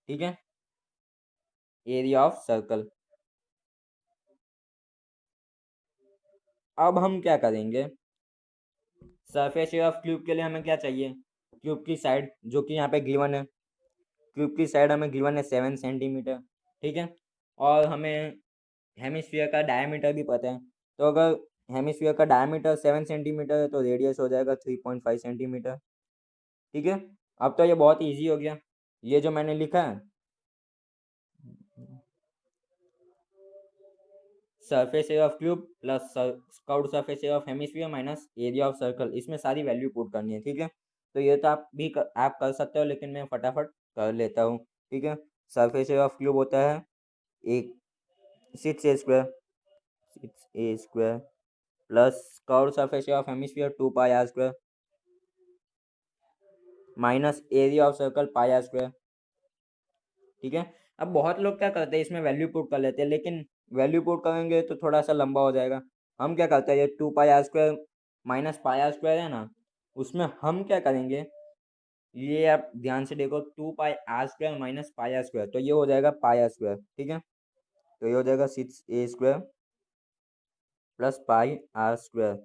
ठीक है। Area of circle. अब हम क्या करेंगे, सरफेस एरिया ऑफ क्यूब के लिए हमें क्या चाहिए, क्यूब की साइड जो कि यहाँ पे गिवन है, क्यूब की साइड हमें गिवन है 7 सेंटीमीटर। ठीक है। और हमें हेमिस्फीयर का डायमीटर भी पता है, तो अगर हेमिस्फीयर का डायमीटर 7 सेंटीमीटर है तो रेडियस हो जाएगा 3.5 सेंटीमीटर। ठीक है। अब तो ये बहुत इजी हो गया। ये जो मैंने लिखा है surface area of cube plus curved surface area of hemisphere minus area of circle, इसमें सारी वैल्यू पुट करनी है। ठीक है, तो ये तो आप कर सकते हो, लेकिन मैं फटाफट कर लेता हूँ। ठीक है, सरफेस एरिया ऑफ क्यूब होता है एक 6a² 6a² plus curved surface area of hemisphere 2πr² minus area of circle πr²। ठीक है, अब बहुत लोग क्या करते हैं, इसमें वैल्यू पुट कर लेते हैं, लेकिन वैल्यू पुट करेंगे तो थोड़ा सा लंबा हो जाएगा। हम क्या करते हैं, ये 2πr² माइनस πr² है ना, उसमें हम क्या करेंगे, ये आप ध्यान से देखो, 2πr² माइनस πr², तो ये हो जाएगा πr²। ठीक है, तो ये हो जाएगा 6a² प्लस πr²।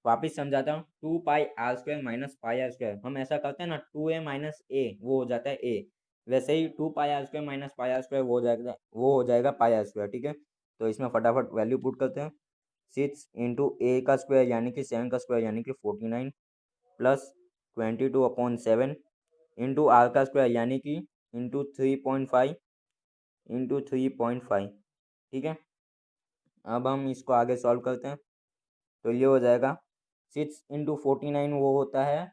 वापिस समझाता हूँ, 2πr² माइनस πr², हम ऐसा करते हैं ना, 2a माइनस ए वो हो जाता है ए, वैसे ही 2πr² माइनस πr² वो हो जाएगा πr²। ठीक है, तो इसमें फटाफट वैल्यू पुट करते हैं। 6 × a का स्क्वायर यानी कि 7 का स्क्वायर यानी कि 49 प्लस 22/7 इंटू आर का स्क्वायर यानी कि इंटू 3.5 इंटू 3.5। ठीक है, अब हम इसको आगे सॉल्व करते हैं, तो ये हो जाएगा 6 × 49 वो होता है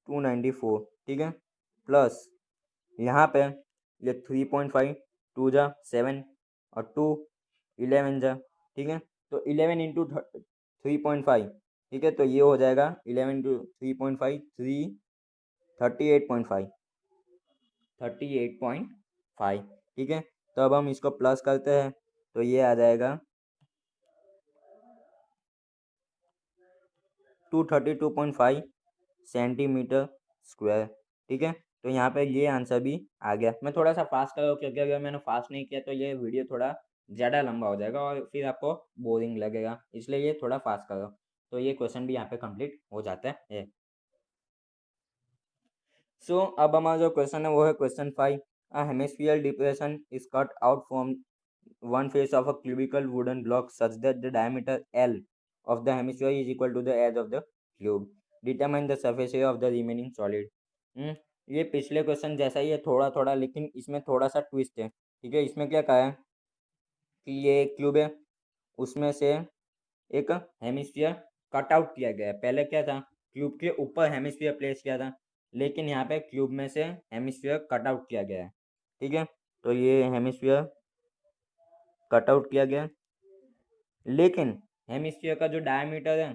294। ठीक है, प्लस यहाँ पे ये 3.5 2 जा 7 और 2 11 जा। ठीक है, तो 11 इंटू 3.5। ठीक है, तो ये हो जाएगा 11 इंटू 3.5 38.5 38.5। ठीक है, तो अब हम इसको प्लस करते हैं, तो ये आ जाएगा 232.5 सेंटीमीटर स्क्वायर। ठीक है, तो यहाँ पे ये आंसर भी आ गया। मैं थोड़ा सा फास्ट कर रहा हूँ, क्योंकि अगर मैंने फास्ट नहीं किया तो ये वीडियो थोड़ा ज़्यादा लंबा हो जाएगा और फिर आपको बोरिंग लगेगा, इसलिए ये थोड़ा फास्ट कर रहा हूँ। तो ये क्वेश्चन भी यहाँ पे कंप्लीट हो जाता है। सो अब हमारा जो क्वेश्चन है वो है question 5। A hemisphere depression is cut out from one face of a cubical wooden block such that the diameter L of the hemisphere is equal to the edge of the cube. Determine the surface area of the remaining solid. ये पिछले क्वेश्चन जैसा ही है थोड़ा थोड़ा, लेकिन इसमें थोड़ा सा ट्विस्ट है। ठीक है, इसमें क्या कहा है कि ये क्यूब है, उसमें से एक हेमिस्फीयर कट आउट किया गया है। पहले क्या था, क्यूब के ऊपर हेमिस्फीयर प्लेस किया था, लेकिन यहाँ पे क्यूब में से हेमिस्फीयर कट आउट किया गया है। ठीक है, तो ये हेमिस्फीयर कट आउट किया गया, लेकिन हेमिस्फीयर का जो डायमीटर है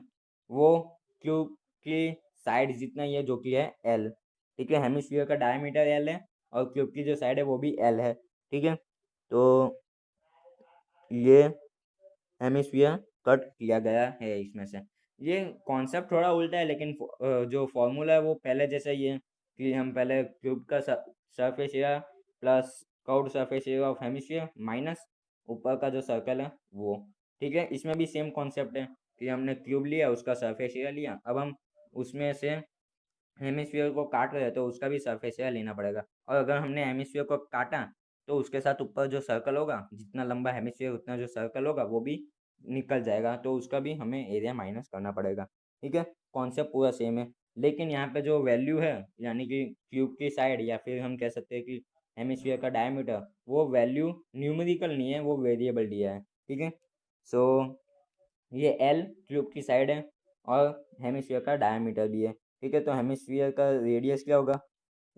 वो क्यूब की साइड जितना ही है, जो कि है एल। ठीक है, हेमिस्फीयर का डायमीटर एल है और क्यूब की जो साइड है वो भी एल है। ठीक है, तो ये हेमिस्फीयर कट किया गया है इसमें से। ये कॉन्सेप्ट थोड़ा उल्टा है, लेकिन जो फॉर्मूला है वो पहले जैसा ही है कि हम पहले क्यूब का surface area plus curved surface area of hemisphere minus ऊपर का जो सर्कल है वो। ठीक है, इसमें भी सेम कॉन्सेप्ट है कि हमने क्यूब लिया, उसका सरफेस एरिया लिया, अब हम उसमें से हेमिस्फीयर को काट रहे हैं तो उसका भी सरफेस एरिया लेना पड़ेगा। और अगर हमने हेमिस्फीयर को काटा तो उसके साथ ऊपर जो सर्कल होगा, जितना लंबा हेमिस्फीयर उतना जो सर्कल होगा वो भी निकल जाएगा, तो उसका भी हमें एरिया माइनस करना पड़ेगा। ठीक है, कॉन्सेप्ट पूरा सेम है, लेकिन यहाँ पे जो वैल्यू है यानी कि क्यूब की साइड, या फिर हम कह सकते हैं कि हेमिस्फीयर का डायमीटर, वो वैल्यू न्यूमेरिकल नहीं है, वो वेरिएबल दिया है। ठीक है, सो ये एल क्यूब की साइड है और हेमिस्फीयर का डायमीटर भी है। ठीक है, तो हेमिस्फीयर का रेडियस क्या होगा,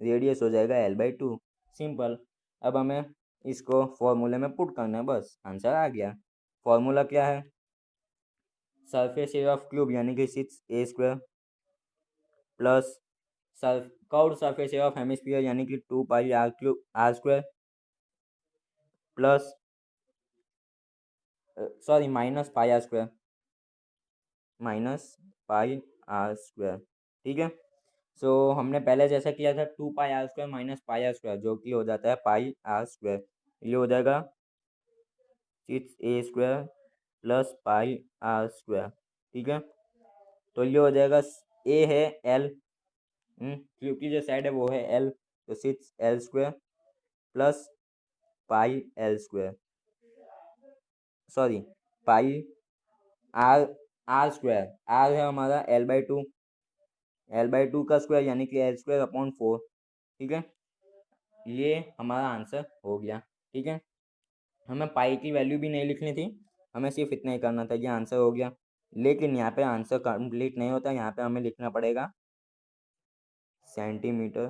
रेडियस हो जाएगा L/2। सिंपल। अब हमें इसको फॉर्मूले में पुट करना है, बस आंसर आ गया। फॉर्मूला क्या है, सरफेस एरिया ऑफ क्यूब यानी कि 6a² plus curved surface area of hemisphere यानी कि 2πr² plus sorry minus πr², minus πr²। ठीक है, सो हमने पहले जैसा किया था 2πr² माइनस πr², जो कि हो जाता है πr²। ये हो जाएगा 6a² प्लस πr²। ठीक है, तो ये हो जाएगा, ए है एल, क्यूब की जो साइड है वो है एल, तो 6l² plus πl², sorry pi R R square, R है हमारा L/2, L/2 का स्क्वायर यानी कि L² अपॉन 4। ठीक है, ये हमारा आंसर हो गया। ठीक है, हमें पाई की वैल्यू भी नहीं लिखनी थी, हमें सिर्फ इतना ही करना था, ये आंसर हो गया। लेकिन यहाँ पे आंसर कंप्लीट नहीं होता, यहाँ पे हमें लिखना पड़ेगा सेंटीमीटर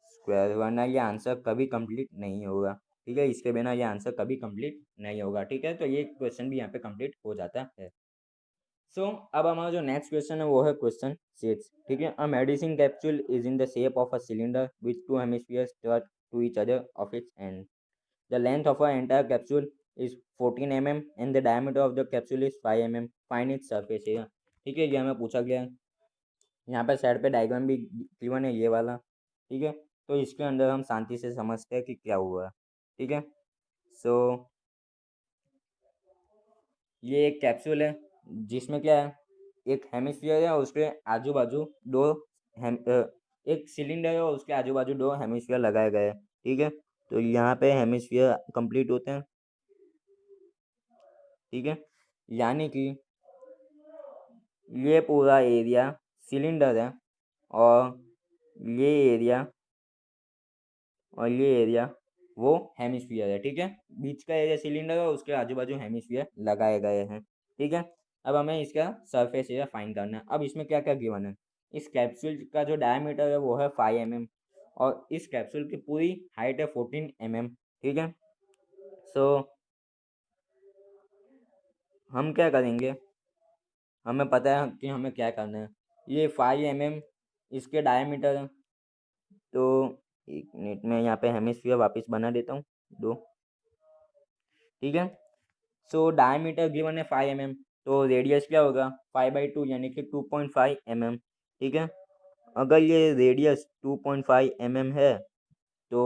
स्क्वायर, वरना ये आंसर कभी कंप्लीट नहीं होगा। ठीक है, इसके बिना ये आंसर कभी कंप्लीट नहीं होगा। ठीक है, तो ये क्वेश्चन भी यहाँ पे कंप्लीट हो जाता है। अब हमारा जो नेक्स्ट क्वेश्चन है वो है क्वेश्चन 6। ठीक है, a medicine capsule is in the shape of a cylinder with two hemispheres touch to each other of its end. The length of a entire capsule is 14 mm and the diameter of the capsule is 5 mm। Find its surface area. ठीक है, ये हमें पूछा गया है। यहाँ पे साइड पे डायग्राम भी गिवन है ये वाला। ठीक है, तो इसके अंदर हम शांति से समझते हैं कि क्या हुआ। ठीक है, सो ये एक कैप्सूल है जिसमें क्या है, एक हेमिस्फीयर है और उसके आजू बाजू दो एक सिलेंडर है और उसके आजू बाजू दो हेमिस्फीयर लगाए गए हैं। ठीक है, तो यहाँ पे हेमिस्फीयर कंप्लीट होते हैं। ठीक है, यानी कि ये पूरा एरिया सिलेंडर है और ये एरिया वो हेमिस्फीयर है। ठीक है, बीच का एरिया सिलेंडर है, उसके आजू बाजू हेमिस्फीयर लगाए गए हैं। ठीक है, अब हमें इसका सरफेस एरिया फाइंड करना है। अब इसमें क्या क्या गिवन है, इस कैप्सूल का जो डायमीटर है वो है 5 mm और इस कैप्सूल की पूरी हाइट है 14 mm। ठीक है, सो हम क्या करेंगे, हमें पता है कि हमें क्या करना है। ये 5 mm इसके डायमीटर है, तो एक मिनट में यहाँ पे हेमिस्फीयर वापस बना देता हूँ दो। ठीक है, सो डायमीटर गिवन है 5 mm, तो रेडियस क्या होगा 5/2 यानी कि 2.5 mm। ठीक है, अगर ये रेडियस 2.5 mm है तो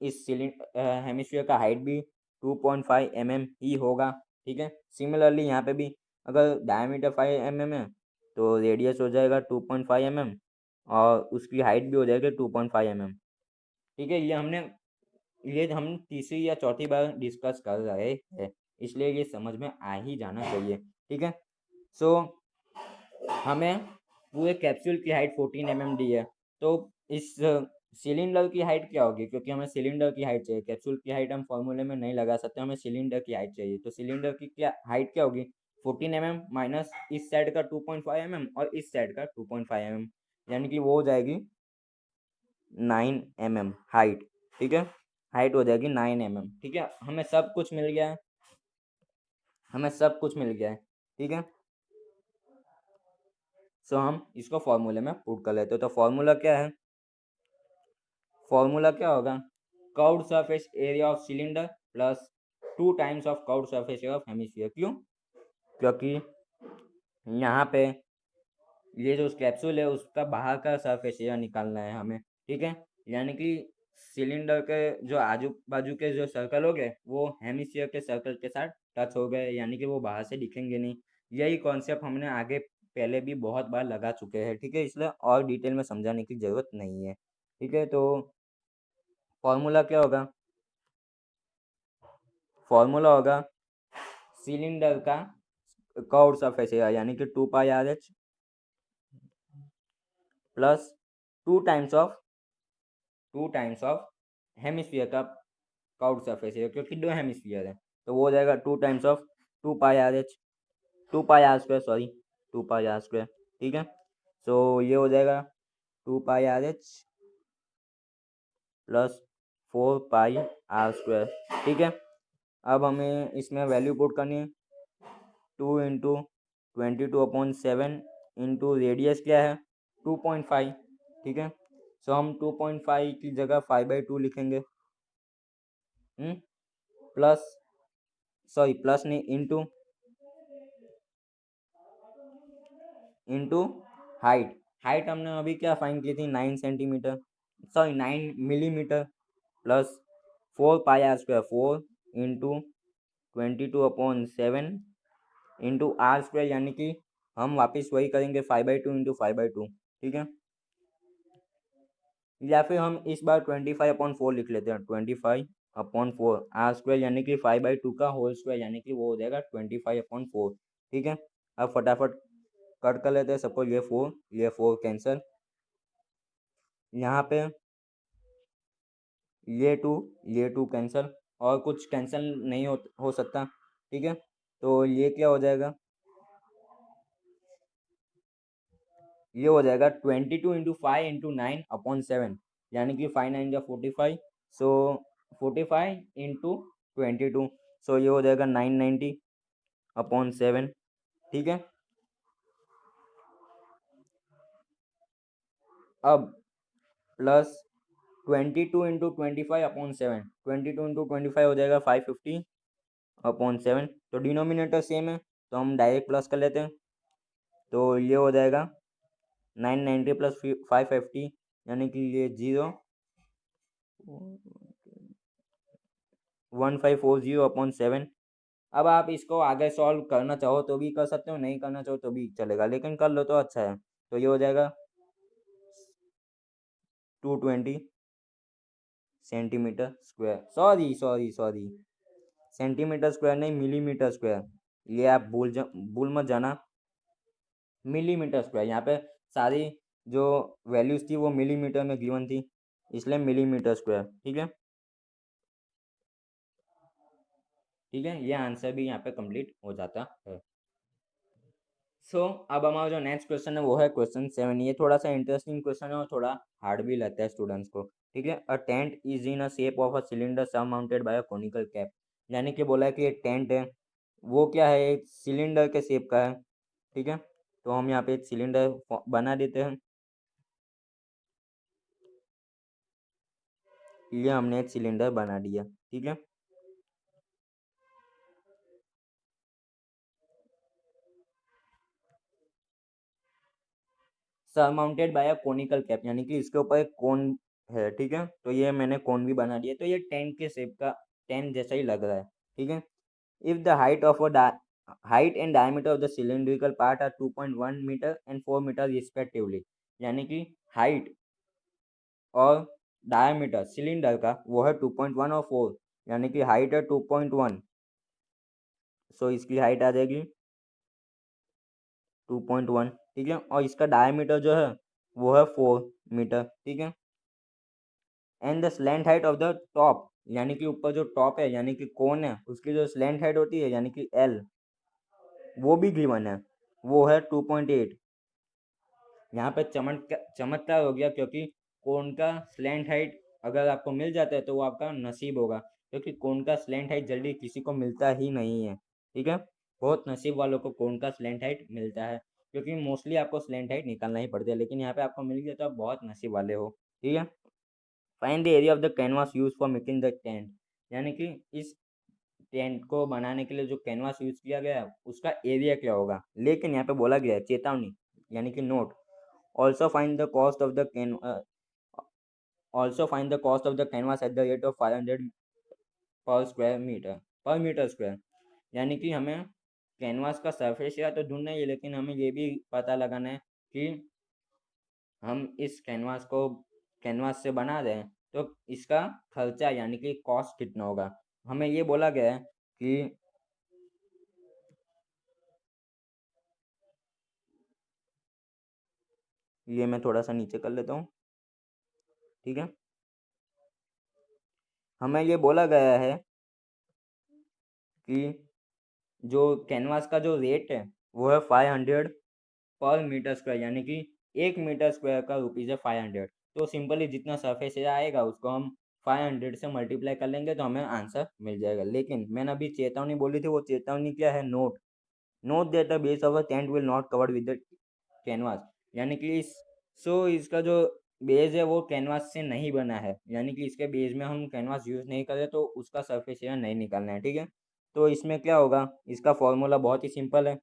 इस हेमिस्फीयर का हाइट भी 2.5 mm ही होगा। ठीक है, सिमिलरली यहाँ पे भी अगर डायमीटर 5 mm है तो रेडियस हो जाएगा 2.5 mm और उसकी हाइट भी हो जाएगी 2.5 mm। ठीक है, ये हम तीसरी या चौथी बार डिस्कस कर रहे हैं, इसलिए ये समझ में आ ही जाना चाहिए। ठीक है, सो हमें पूरे कैप्सूल की हाइट 14 mm दी है, तो इस सिलेंडर की हाइट क्या होगी, क्योंकि हमें सिलेंडर की हाइट चाहिए, कैप्सूल की हाइट हम फॉर्मूले में नहीं लगा सकते, हमें सिलेंडर की हाइट चाहिए। तो सिलेंडर की क्या हाइट क्या होगी 14 mm माइनस इस साइड का 2.5 mm और इस साइड का 2.5 mm, यानी कि वो हो जाएगी 9 mm हाइट। ठीक है, हाइट हो जाएगी 9 mm। ठीक है, हमें सब कुछ मिल गया है, हमें सब कुछ मिल गया है। ठीक है, सो हम इसको फॉर्मूले में पुट कर लेते हैं। तो फॉर्मूला क्या होगा, curved surface area of cylinder plus 2 times of curved surface area of hemisphere. क्यों, क्योंकि यहाँ पे ये जो कैप्सूल है उसका बाहर का सरफेस एरिया निकालना है हमें। ठीक है, यानी कि सिलेंडर के जो आजू बाजू के जो सर्कल हो गए वो हेमिस्फीयर के सर्कल के साथ टच हो गए, यानी कि वो बाहर से दिखेंगे नहीं। यही कॉन्सेप्ट हमने आगे पहले भी बहुत बार लगा चुके हैं। ठीक है, इसलिए और डिटेल में समझाने की ज़रूरत नहीं है। ठीक है, तो फॉर्मूला क्या होगा, फॉर्मूला होगा सिलेंडर का कर्व्ड सरफेस एरिया यानी कि 2πRH plus two times of hemisphere का कर्व्ड सरफेस एरिया, क्योंकि दो हेमिस्फीयर है तो वो हो जाएगा 2 times of 2πRH 2πR² sorry 2πR²। ठीक है, सो ये हो जाएगा 2πRH प्लस 4πR²। ठीक है, अब हमें इसमें वैल्यू पुट करनी है 2 × 22/7 इंटू रेडियस क्या है 2.5। ठीक है, सो हम 2.5 की जगह 5/2 लिखेंगे, प्लस सॉरी प्लस नहीं इंटू हाइट। हाइट हमने अभी क्या फाइंड की थी 9 centimetre, sorry 9 millimetre, plus 4πR², 4 into 22/7 into R², यानी कि हम वापस वही करेंगे 5/2 इंटू 5/2। ठीक है, या फिर हम इस बार 25/4 लिख लेते हैं, 25/4 R² यानी कि 5/2 का होल स्क्वायर, यानी कि वो हो जाएगा 25/4। ठीक है, अब फटाफट कट कर लेते हैं। सपोज ये 4 कैंसिल, यहाँ पे ये टू कैंसिल, और कुछ कैंसिल नहीं हो सकता, ठीक है। तो ये क्या हो जाएगा, ये हो जाएगा 22 × 5 × 9/7, यानी कि 5 9 × 45, सो 45 × 22, सो ये हो जाएगा 990/7, ठीक है। अब प्लस 22 × 25/7, 22 × 25 हो जाएगा 550/7, तो डिनोमिनेटर सेम है तो हम डायरेक्ट प्लस कर लेते हैं। तो ये हो जाएगा 990 प्लस 550, यानी कि ये 0 1540/7। अब आप इसको आगे सॉल्व करना चाहो तो भी कर सकते हो, नहीं करना चाहो तो भी चलेगा, लेकिन कर लो तो अच्छा है। तो ये हो जाएगा 220 centimetre square, sorry centimetre square नहीं, मिलीमीटर स्क्वायर, ये आप भूल मत जाना। मिलीमीटर स्क्वायर, यहाँ पे सारी जो वैल्यूज थी वो मिलीमीटर में गिवन थी, इसलिए मिलीमीटर स्क्वायर, ठीक है। ठीक है, ये आंसर भी यहाँ पे कंप्लीट हो जाता है। सो अब हमारा जो नेक्स्ट क्वेश्चन है वो है क्वेश्चन 7। ये थोड़ा सा इंटरेस्टिंग क्वेश्चन है और थोड़ा हार्ड भी लगता है स्टूडेंट्स को, ठीक है। A tent is in a shape of a cylinder surmounted by a conical cap, यानी कि बोला है कि एक टेंट है, वो क्या है, एक सिलेंडर के शेप का है, ठीक है। तो हम यहाँ पे एक सिलेंडर बना देते हैं। ये हमने एक सिलेंडर बना दिया, ठीक है। Surmounted by a conical cap, यानी कि इसके ऊपर एक कोन है, ठीक है। तो ये मैंने कोन भी बना दिया, तो ये टेंट के शेप का टेंट जैसा ही लग रहा है, ठीक है। If the height and diameter of the cylindrical part are 2.1 metre and 4 metre respectively, यानी कि हाइट और डायमीटर सिलेंडर का वो है 2.1 और 4, यानी कि हाइट है 2.1, सो इसकी हाइट आ जाएगी 2.1, ठीक है। और इसका डायमीटर जो है वो है 4 मीटर, ठीक है। And the slant height of the top, यानी कि ऊपर जो टॉप है यानी कि कोन है, उसकी जो स्लैंट हाइट होती है यानी कि एल, वो भी गिवन है, वो है 2.8। यहाँ पे चमत्कार हो गया, क्योंकि कोन का स्लैंट हाइट अगर आपको मिल जाता है तो वो आपका नसीब होगा, क्योंकि कोन का स्लैंट हाइट जल्दी किसी को मिलता ही नहीं है, ठीक है। बहुत नसीब वालों को कोन का स्लैंट हाइट मिलता है, क्योंकि मोस्टली आपको स्लैंट हाइट निकालना ही पड़ता है, लेकिन यहाँ पे आपको मिल गया तो आप बहुत नसीब वाले हो, ठीक है। Find the area of the canvas use for making the tent, यानी कि इस टेंट को बनाने के लिए जो कैनवास यूज किया गया है उसका एरिया क्या होगा, लेकिन यहाँ पे बोला गया है चेतावनी, यानी कि note, also find the cost of the canvas at the rate of 500 पर मीटर स्क्वायर, यानी कि हमें कैनवास का सरफेस एरिया तो ढूंढना ही है, लेकिन हमें ये भी पता लगाना है कि हम इस कैनवास से बना रहे हैं तो इसका खर्चा यानी कि कॉस्ट कितना होगा। हमें ये बोला गया है कि ये मैं थोड़ा सा नीचे कर लेता हूँ, ठीक है। हमें ये बोला गया है कि जो कैनवास का जो रेट है वो है 500 पर मीटर स्क्वायर, यानी कि 1 मीटर स्क्वायर का रुपीज़ है 500। तो सिंपली जितना सरफेस एरिया आएगा उसको हम 500 से मल्टीप्लाई कर लेंगे तो हमें आंसर मिल जाएगा। लेकिन मैंने अभी चेतावनी बोली थी, वो चेतावनी क्या है, note that the base of a tent will not covered with the canvas, यानी कि इसका जो बेस है वो कैनवास से नहीं बना है, यानी कि इसके बेस में हम कैनवास यूज़ नहीं करें तो उसका सरफेस एरिया नहीं निकालना है, ठीक है। तो इसमें क्या होगा, इसका फॉर्मूला बहुत ही सिंपल है,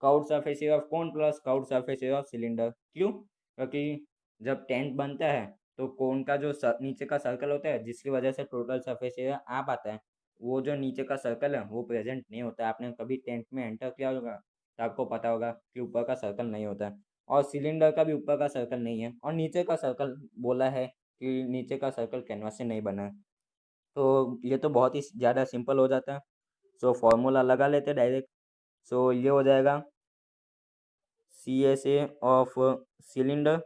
curved surface area of cone plus curved surface area of cylinder. क्यों, क्योंकि जब टेंट बनता है तो कोन का जो नीचे का सर्कल होता है जिसकी वजह से टोटल सरफेस एरिया आ पाता है, वो जो नीचे का सर्कल है वो प्रेजेंट नहीं होता है। आपने कभी टेंट में एंटर किया होगा तो आपको पता होगा कि ऊपर का सर्कल नहीं होता है, और सिलेंडर का भी ऊपर का सर्कल नहीं है, और नीचे का सर्कल बोला है कि नीचे का सर्कल कैनवास से नहीं बना है। तो ये तो बहुत ही ज़्यादा सिंपल हो जाता है। सो फॉर्मूला लगा लेते डायरेक्ट। सो ये हो जाएगा CSA of cylinder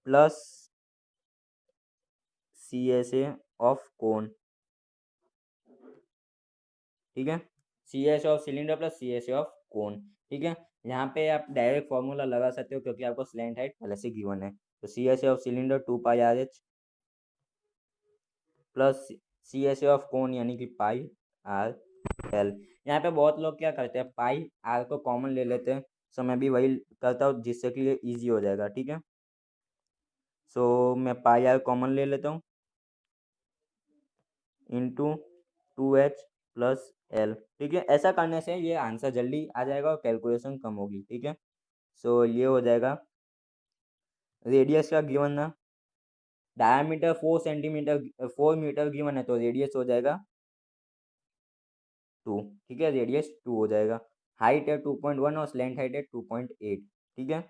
plus CSA of cone, ठीक है। CSA of cylinder plus CSA of cone, ठीक है। यहाँ पे आप डायरेक्ट फॉर्मूला लगा सकते हो क्योंकि आपको स्लैंट हाइट पहले से गिवन है। तो CSA of cylinder 2πRH plus CSA of cone यानी कि πRL। यहाँ पे बहुत लोग क्या करते हैं, पाई आर को कॉमन ले लेते हैं। सो मैं भी वही करता हूँ जिससे कि ये ईजी हो जाएगा, ठीक है। सो मैं पाई आर कॉमन ले लेता हूँ इंटू 2H प्लस एल, ठीक है। ऐसा करने से ये आंसर जल्दी आ जाएगा और कैलकुलेशन कम होगी, ठीक है। सो ये हो जाएगा रेडियस का गिवन ना, डायमीटर 4 मीटर गिवन है तो रेडियस हो जाएगा 2, ठीक है। रेडियस 2 हो जाएगा। हाइट है 2.1 और स्लैंट हाइट है 2.8, ठीक है।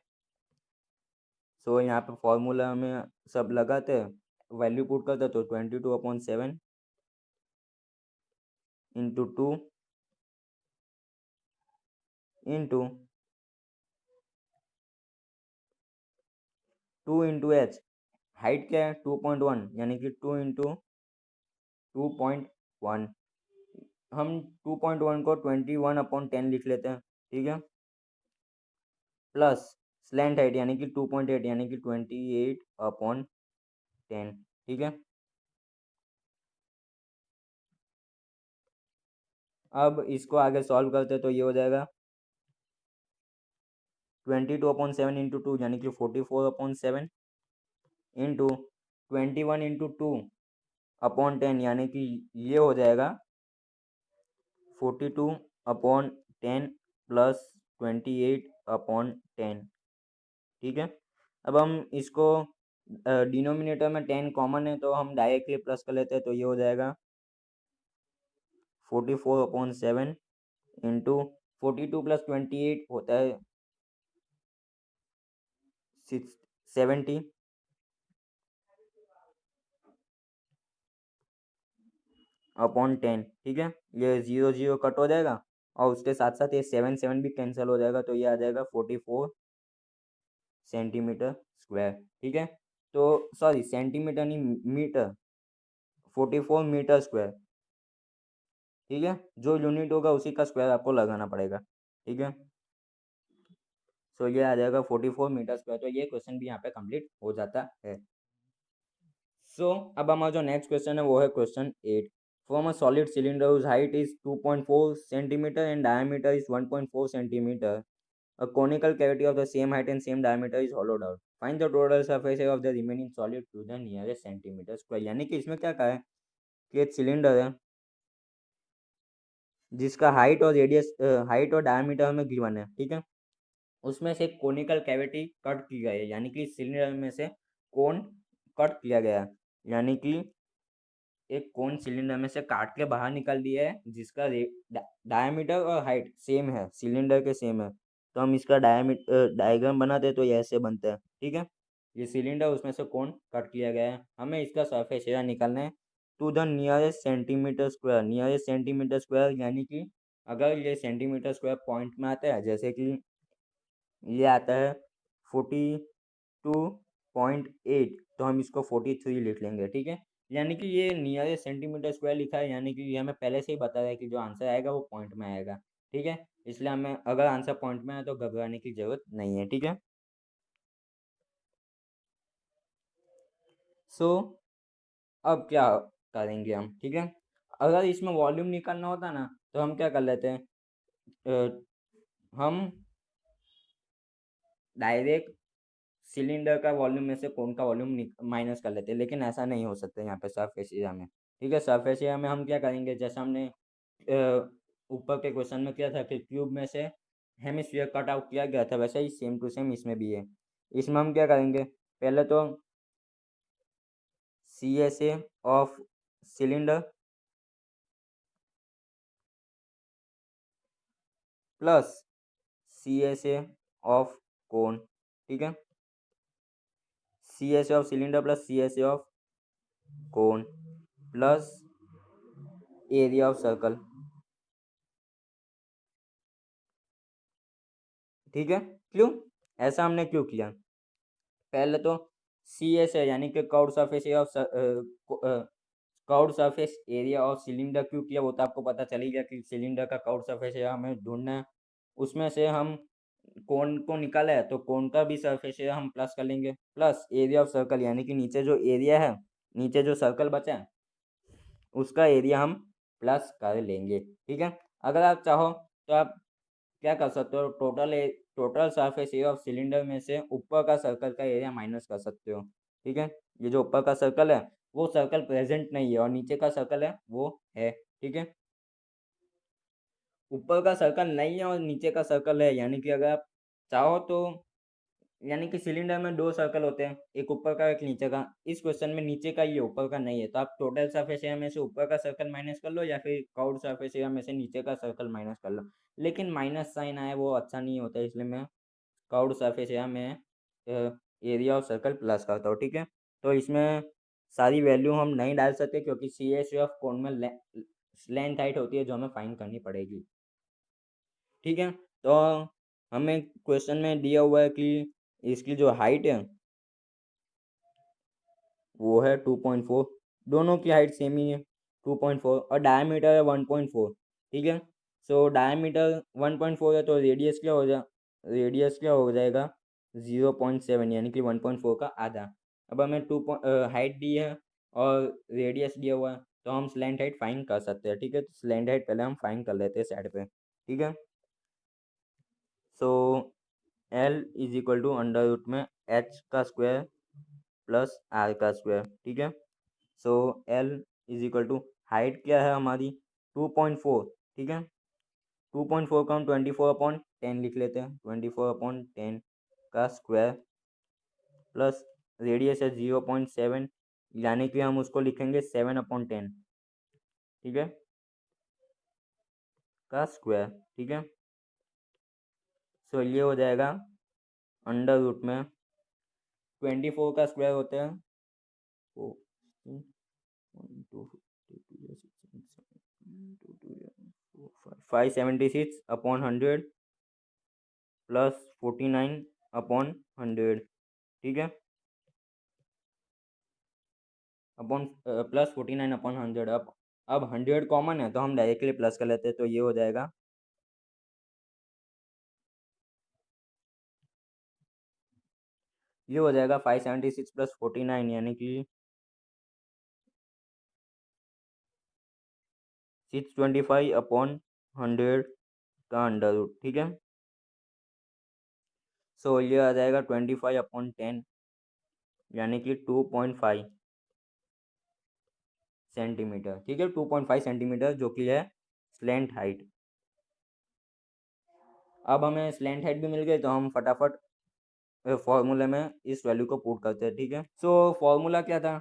सो यहाँ पे फॉर्मूला में सब लगाते हैं, वैल्यू पुट करते हैं तो 22/7 into 2 into 2 into H, height क्या है 2.1 यानी कि 2 इंटू 2.1, हम 2.1 को 21/10 लिख लेते हैं, ठीक है। प्लस स्लैंट हाइट यानी कि 2.8 यानी कि 28/10, ठीक है। अब इसको आगे सॉल्व करते तो ये हो जाएगा 22/7 इंटू 2 यानी कि 44/7 इंटू 21/2/10 यानी कि ये हो जाएगा 42/10 प्लस 28/10, ठीक है। अब हम इसको डिनोमिनेटर में 10 कॉमन है तो हम डायरेक्टली प्लस कर लेते हैं तो ये हो जाएगा 44/7 इंटू 42 प्लस 28 होता है 70 अपॉन 10, ठीक है। ये 0 0 कट हो जाएगा और उसके साथ साथ ये 7 7 भी कैंसिल हो जाएगा तो ये आ जाएगा 44 सेंटीमीटर स्क्वायर, ठीक है। तो सॉरी सेंटीमीटर नहीं, मीटर, 44 मीटर स्क्वायर, ठीक है। जो यूनिट होगा उसी का स्क्वायर आपको लगाना पड़ेगा, ठीक है। सो ये आ जाएगा 44 मीटर स्क्वायर। तो ये क्वेश्चन भी यहाँ पे कंप्लीट हो जाता है। सो अब हमारा जो नेक्स्ट क्वेश्चन है वो है question 8। From a solid cylinder whose height is 2.4 centimeter and diameter is 1.4 centimeter, a conical cavity of the same height and same diameter is hollowed out. Find the total surface area of the remaining solid to the nearest centimeter square। यानी कि इसमें क्या कहा है कि एक सिलेंडर है जिसका हाइट और डायमीटर हमें गिवन है, ठीक है। उसमें से कोनिकल कैविटी कट की गई है, यानी कि सिलेंडर में से कोन कट किया गया है, यानी कि एक कोन सिलेंडर में से काट के बाहर निकाल दिया है जिसका डायमीटर और हाइट सेम है, सिलेंडर के सेम है। तो हम इसका डायग्राम बनाते हैं तो ये ऐसे बनता है, ठीक है। ये सिलेंडर, उसमें से कोन कट किया गया है, हमें इसका सरफेस एरिया निकालना है to the nearest centimetre square. Nearest centimetre square यानी कि अगर ये सेंटीमीटर स्क्वायर पॉइंट में आता है, जैसे कि ये आता है 42.8 तो हम इसको 43 लिख लेंगे, ठीक है। यानी कि ये नियरेस्ट सेंटीमीटर स्क्वायर लिखा है, यानी कि ये हमें पहले से ही बता रहा है कि जो आंसर आएगा वो पॉइंट में आएगा, ठीक है। इसलिए हमें अगर आंसर पॉइंट में आए तो घबराने की जरूरत नहीं है, ठीक है। सो अब क्या करेंगे हम, ठीक है। अगर इसमें वॉल्यूम निकालना होता ना तो हम क्या कर लेते हैं, हम डायरेक्ट सिलेंडर का वॉल्यूम में से कोन का वॉल्यूम माइनस कर लेते हैं, लेकिन ऐसा नहीं हो सकता यहाँ पे सरफेस एरिया में, ठीक है। सरफेस एरिया में हम क्या करेंगे, जैसे हमने ऊपर के क्वेश्चन में किया था कि क्यूब में से हेमिस्फीयर कट आउट किया गया था, वैसे ही सेम टू सेम इसमें भी है। इसमें हम क्या करेंगे, पहले तो CSA of cylinder plus CSA of cone, ठीक है। CSA of cylinder plus CSA of cone plus area of circle, ठीक है। क्यों ऐसा हमने क्यों किया? पहले तो सी एस है यानी कि curved surface area of curved surface area of cylinder क्यों किया, वो तो आपको पता चल ही गया कि सिलेंडर का कर्व्ड सरफेस एरिया हमें ढूंढना है। उसमें से हम कोन को निकाला है तो कोन का भी सरफेस एरिया हम प्लस कर लेंगे, प्लस एरिया ऑफ सर्कल यानी कि नीचे जो एरिया है, नीचे जो सर्कल बचा है उसका एरिया हम प्लस कर लेंगे। ठीक है। अगर आप चाहो तो आप क्या कर सकते हो, total surface area of cylinder में से ऊपर का सर्कल का एरिया माइनस कर सकते हो। ठीक है। ये जो ऊपर का सर्कल है वो सर्कल प्रेजेंट नहीं है और नीचे का सर्कल है वो है। ठीक है। ऊपर का सर्कल नहीं है और नीचे का सर्कल है, यानी कि अगर आप चाहो तो, यानी कि सिलेंडर में दो सर्कल होते हैं, एक ऊपर का एक नीचे का। इस क्वेश्चन में नीचे का ही है, ऊपर का नहीं है, तो आप टोटल सरफेस एरिया में से ऊपर का सर्कल माइनस कर लो या फिर कर्व्ड सरफेस एरिया में से नीचे का सर्कल माइनस कर लो। लेकिन माइनस साइन आए वो अच्छा नहीं होता, इसलिए मैं कर्व्ड सरफेस एरिया में एरिया ऑफ सर्कल प्लस करता हूँ। ठीक है। तो इसमें सारी वैल्यू हम नहीं डाल सकते क्योंकि सी एस ऑफ कोन में लेंथ हाइट होती है जो हमें फाइंड करनी पड़ेगी। ठीक है। तो हमें क्वेश्चन में दिया हुआ है कि इसकी जो हाइट है वो है 2.4, दोनों की हाइट सेम ही है 2.4 और डायमीटर है 1.4। ठीक है। सो डायमीटर 1.4 है तो रेडियस क्या हो जाएगा 0.7 यानी कि 1.4 का आधा। अब हमें हाइट दी है और रेडियस दिया हुआ है तो हम स्लैंट हाइट फाइंड कर सकते हैं। ठीक है। तो स्लैंट हाइट पहले हम फाइंड कर लेते हैं साइड पे। ठीक है। So l is equal to under root में एच का स्क्वायर प्लस आर का स्क्वायर। ठीक है। So l is equal to height क्या है हमारी 2.4। ठीक है। 2.4 का हम 24/10 लिख लेते हैं, 24/10 का स्क्वायर प्लस रेडियस है 0.7 यानी कि हम उसको लिखेंगे 7/10। ठीक है। का स्क्वायर। ठीक है। सो ये हो जाएगा अंडर रूट में 24 का स्क्वायर होता है 576/100 प्लस 49/100। ठीक है। Upon plus 49/100। अब 100 कॉमन है तो हम डायरेक्टली प्लस कर लेते हैं, तो ये हो जाएगा ये हो जाएगा 576 प्लस 49 यानी कि 625/100 का अंडर रूट। ठीक है। सो ये आ जाएगा 25/10 यानी कि 2.5 सेंटीमीटर। ठीक है। 2.5 सेंटीमीटर जो कि है स्लैंट हाइट। अब हमें स्लैंट हाइट भी मिल गई तो हम फटाफट फॉर्मूले में इस वैल्यू को पुट करते हैं। ठीक है। सो फॉर्मूला क्या था,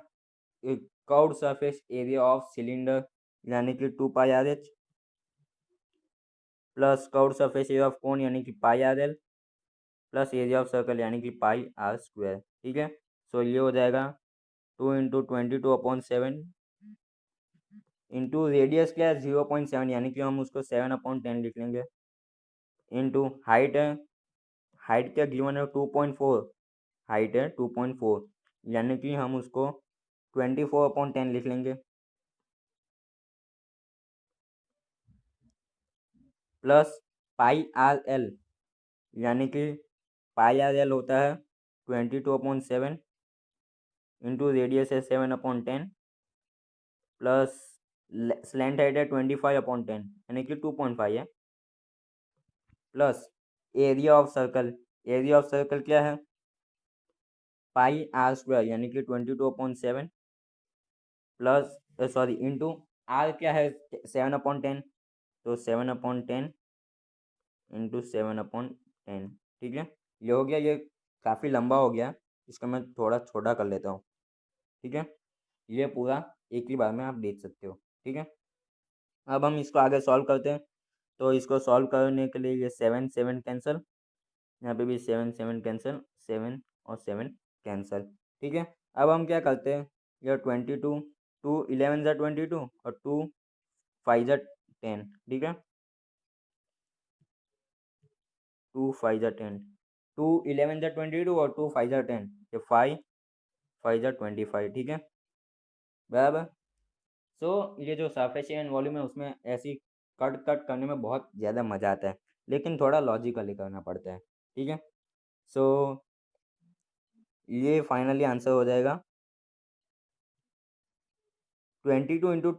curved surface area of cylinder यानी कि 2πRH plus curved surface area of cone यानी कि πRL plus area of circle यानी कि πr²। ठीक है। सो ये हो जाएगा 2 × 22/7 इंटू रेडियस क्या है 0.7 यानी कि हम उसको 7/10 लिख लेंगे इंटू हाइट है, हाइट क्या गिवन है 2.4, हाइट है 2.4 यानी कि हम उसको 24/10 लिख लेंगे प्लस πRL यानी कि πRL होता है 22/7 इंटू रेडियस है 7/10 प्लस स्लैंट हाइट है 25/10 यानी कि 2.5 है प्लस एरिया ऑफ सर्कल क्या है πr² यानी कि 22/7 प्लस सॉरी इंटू आर क्या है 7/10 तो 7/10 इंटू 7/10। ठीक है। ये हो गया, ये काफ़ी लंबा हो गया, इसका मैं थोड़ा छोटा कर लेता हूँ। ठीक है। ये पूरा एक ही बार में आप देख सकते हो। ठीक है। अब हम इसको आगे सॉल्व करते हैं, तो इसको सॉल्व करने के लिए ये 7 7 कैंसिल, यहाँ पे भी 7 7 कैंसिल, 7 और 7 कैंसिल। ठीक है। अब हम क्या करते हैं, यह 22 2 11 ज़ा 22 और 2 5 ज़ा 10। ठीक है। 2 5 जा 10, 2 11 जा 22 और 2 5 जा 10, ये 5 5 जा 25, ठीक है बराबर। सो ये जो सरफेस एरिया एंड वॉल्यूम है उसमें ऐसी कट कट करने में बहुत ज़्यादा मज़ा आता है, लेकिन थोड़ा लॉजिकली करना पड़ता है, ठीक है। सो ये फाइनली आंसर हो जाएगा 22 इंटू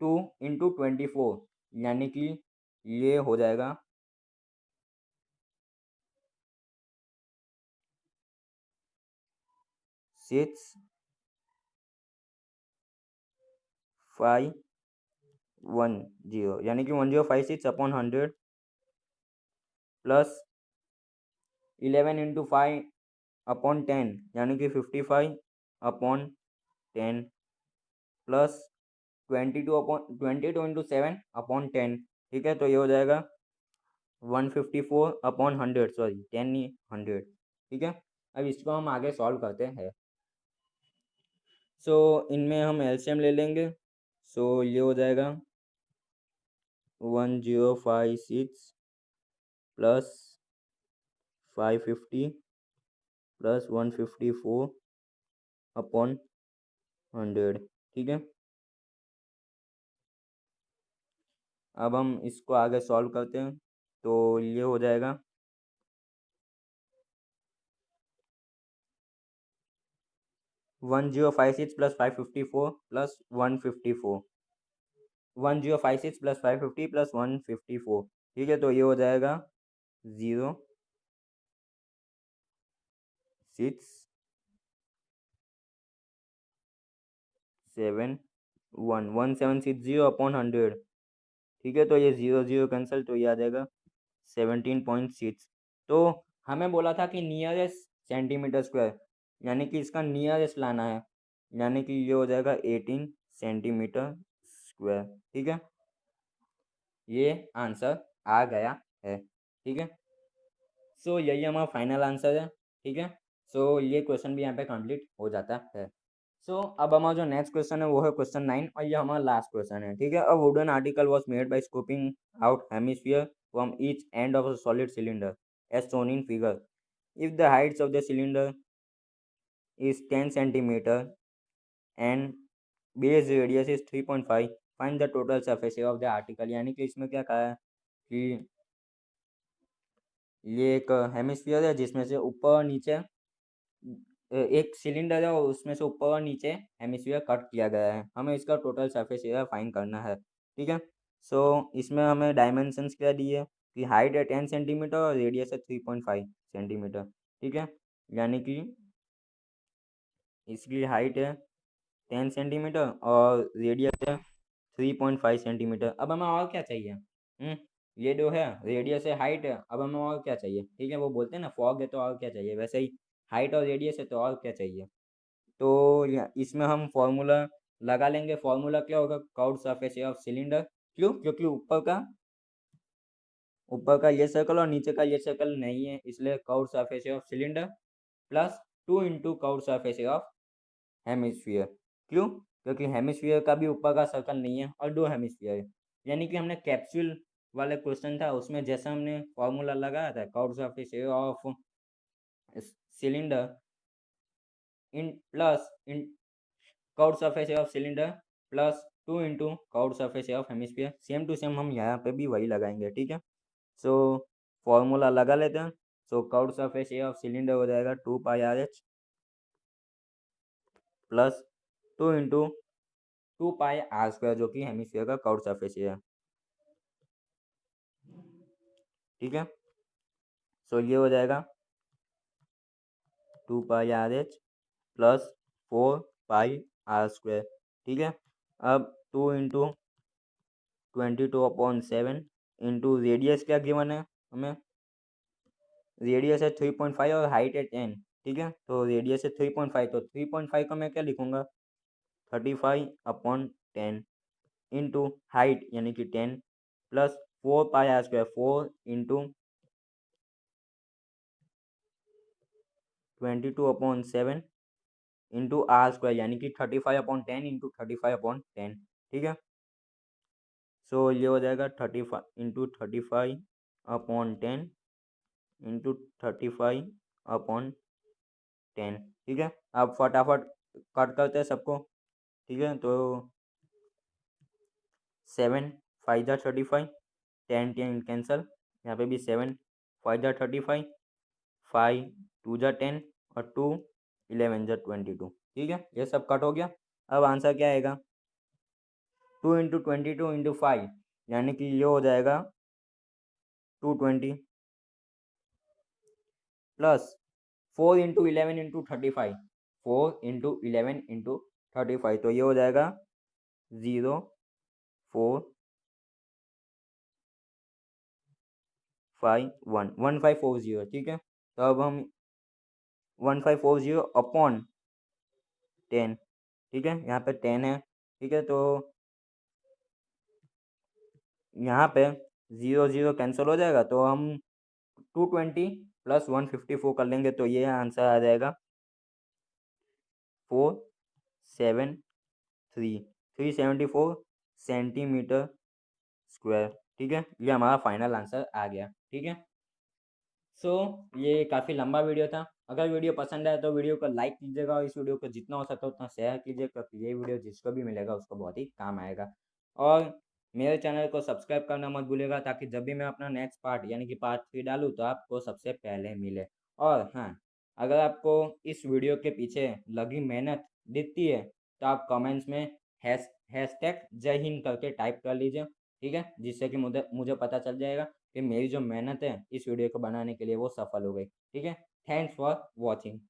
2 इंटू 24, यानी कि ये हो जाएगा 6 5 1 0, यानी कि 1056 अपॉन 100 प्लस 11 इंटू 5 अपॉन 10, यानी कि 55 अपॉन 10 प्लस 22 इंटू 7 अपॉन 10, ठीक है। तो ये हो जाएगा 154 अपॉन 100, सॉरी 10 नहीं 100, ठीक है। अब इसको हम आगे सॉल्व करते हैं। सो इनमें हम एलसीएम ले लेंगे। सो ये हो जाएगा 1056 प्लस 550 प्लस 154 अपॉन 100, ठीक है। अब हम इसको आगे सॉल्व करते हैं। तो ये हो जाएगा 1056 प्लस 554 प्लस 154, 1056 प्लस 550 प्लस 154, ठीक है। तो ये हो जाएगा 0 6 7 1 1760 अपॉन 100, ठीक है। तो ये 0 0 कैंसिल, तो ये आ जाएगा 17.6। तो हमें बोला था कि नियरेस्ट सेंटीमीटर स्क्वायर, यानी कि इसका नियरेस्ट लाना है, यानी कि ये हो जाएगा 18 सेंटीमीटर स्क्वायर, ठीक है। ये आंसर आ गया है, ठीक है। सो यही हमारा फाइनल आंसर है, ठीक है। सो ये क्वेश्चन भी यहाँ पे कंप्लीट हो जाता है। सो अब हमारा जो नेक्स्ट क्वेश्चन है वो है क्वेश्चन 9, और ये हमारा लास्ट क्वेश्चन है, ठीक है। A wooden article was made by scooping out hemisphere from each end of a solid cylinder as shown in figure. If the heights of the cylinder is 10 centimetre and base radius is 3.5, find the total surface area of the article. यानी कि इसमें क्या कहा है कि ये एक हेमिस्फीयर है जिसमें से ऊपर और नीचे एक सिलेंडर है और उसमें से ऊपर और नीचे हेमिस्फीयर कट किया गया है। हमें इसका टोटल सरफेस एरिया फाइंड करना है, ठीक है। सो इसमें हमें डायमेंशंस क्या दिए कि हाइट है 10 सेंटीमीटर और रेडियस है 3.5 सेंटीमीटर, ठीक है। यानी कि इसकी हाइट है 10 सेंटीमीटर और रेडियस है 3.5 सेंटीमीटर। अब हमें और क्या चाहिए? ये जो है रेडियस है, हाइट है, अब हमें और क्या चाहिए? ठीक है, वो बोलते हैं ना फॉग है तो और क्या चाहिए, वैसे ही हाइट और रेडियस है तो और क्या चाहिए। तो इसमें हम फॉर्मूला लगा लेंगे। फॉर्मूला क्या होगा? Curved surface area of cylinder. क्यों? क्योंकि ऊपर का ये सर्कल और नीचे का ये सर्कल नहीं है, इसलिए curved surface area of cylinder plus 2 into curved surface area of hemisphere. क्यों? क्योंकि हेमिस्फीयर का भी ऊपर का सर्कल नहीं है और दो हेमिस्फीयर है। यानी कि हमने कैप्सूल वाले क्वेश्चन था उसमें जैसा हमने फॉर्मूला लगाया था curved surface area of cylinder in plus in curved surface area of cylinder plus 2 into curved surface area of hemisphere, same to same हम यहाँ पे भी वही लगाएंगे, ठीक है। सो फॉर्मूला लगा लेते हैं। So curved surface area of cylinder हो जाएगा 2πRH प्लस 2 इंटू 2πr² जो कि हेमिस्फीयर का कर्व्ड सरफेस एरिया, ठीक है। सो ये हो जाएगा 2πRH प्लस 4πr², ठीक है। अब 2 इंटू 22/7 इंटू रेडियस क्या गिवन है हमें? रेडियस है 3.5 और हाइट है 10, ठीक है। तो रेडियस है 3.5, तो 3.5 का मैं क्या लिखूंगा? 35/10 इंटू हाइट यानी कि 10 plus 4πr², 4 into 22/7 into r² यानी कि 35/10 इंटू 35/10, ठीक है। सो ये हो जाएगा 35 इंटू 35/10 इंटू 35 अपॉन 10। ठीक है, अब फटाफट कट करते हैं सबको। ठीक है, तो 7 5 जा 35, 10 10 कैंसल, यहाँ पे भी 7 5 जा 35, 5 2 जा 10 और 2 11 जा 22। ठीक है, ये सब कट हो गया। अब आंसर क्या आएगा? 2 इंटू 22 इंटू 5, यानी कि ये हो जाएगा 220 plus 4 into 11 into 35, 4 into 11 into 35, तो ये हो जाएगा 0 4 5 1 1540। ठीक है, तो अब हम 1540 अपॉन 10। ठीक है, यहाँ पे 10 है। ठीक है, तो यहाँ पे 0 0 कैंसिल हो जाएगा, तो हम 220 प्लस 154 कर लेंगे, तो ये आंसर आ जाएगा 374 सेंटीमीटर स्क्वायर। ठीक है, ये हमारा फाइनल आंसर आ गया। ठीक है, सो ये काफ़ी लंबा वीडियो था। अगर वीडियो पसंद आया तो वीडियो को लाइक कीजिएगा और इस वीडियो को जितना हो सके उतना शेयर कीजिएगा, क्योंकि ये वीडियो जिसको भी मिलेगा उसको बहुत ही काम आएगा। और मेरे चैनल को सब्सक्राइब करना मत भूलिएगा, ताकि जब भी मैं अपना नेक्स्ट पार्ट यानी कि पार्ट 3 डालूँ तो आपको सबसे पहले मिले। और हाँ, अगर आपको इस वीडियो के पीछे लगी मेहनत दिखती है तो आप कमेंट्स में हैशटैग जय हिंद करके टाइप कर लीजिए। ठीक है, जिससे कि मुझे मुझे पता चल जाएगा कि मेरी जो मेहनत है इस वीडियो को बनाने के लिए वो सफल हो गई। ठीक है, थैंक्स फॉर वॉचिंग।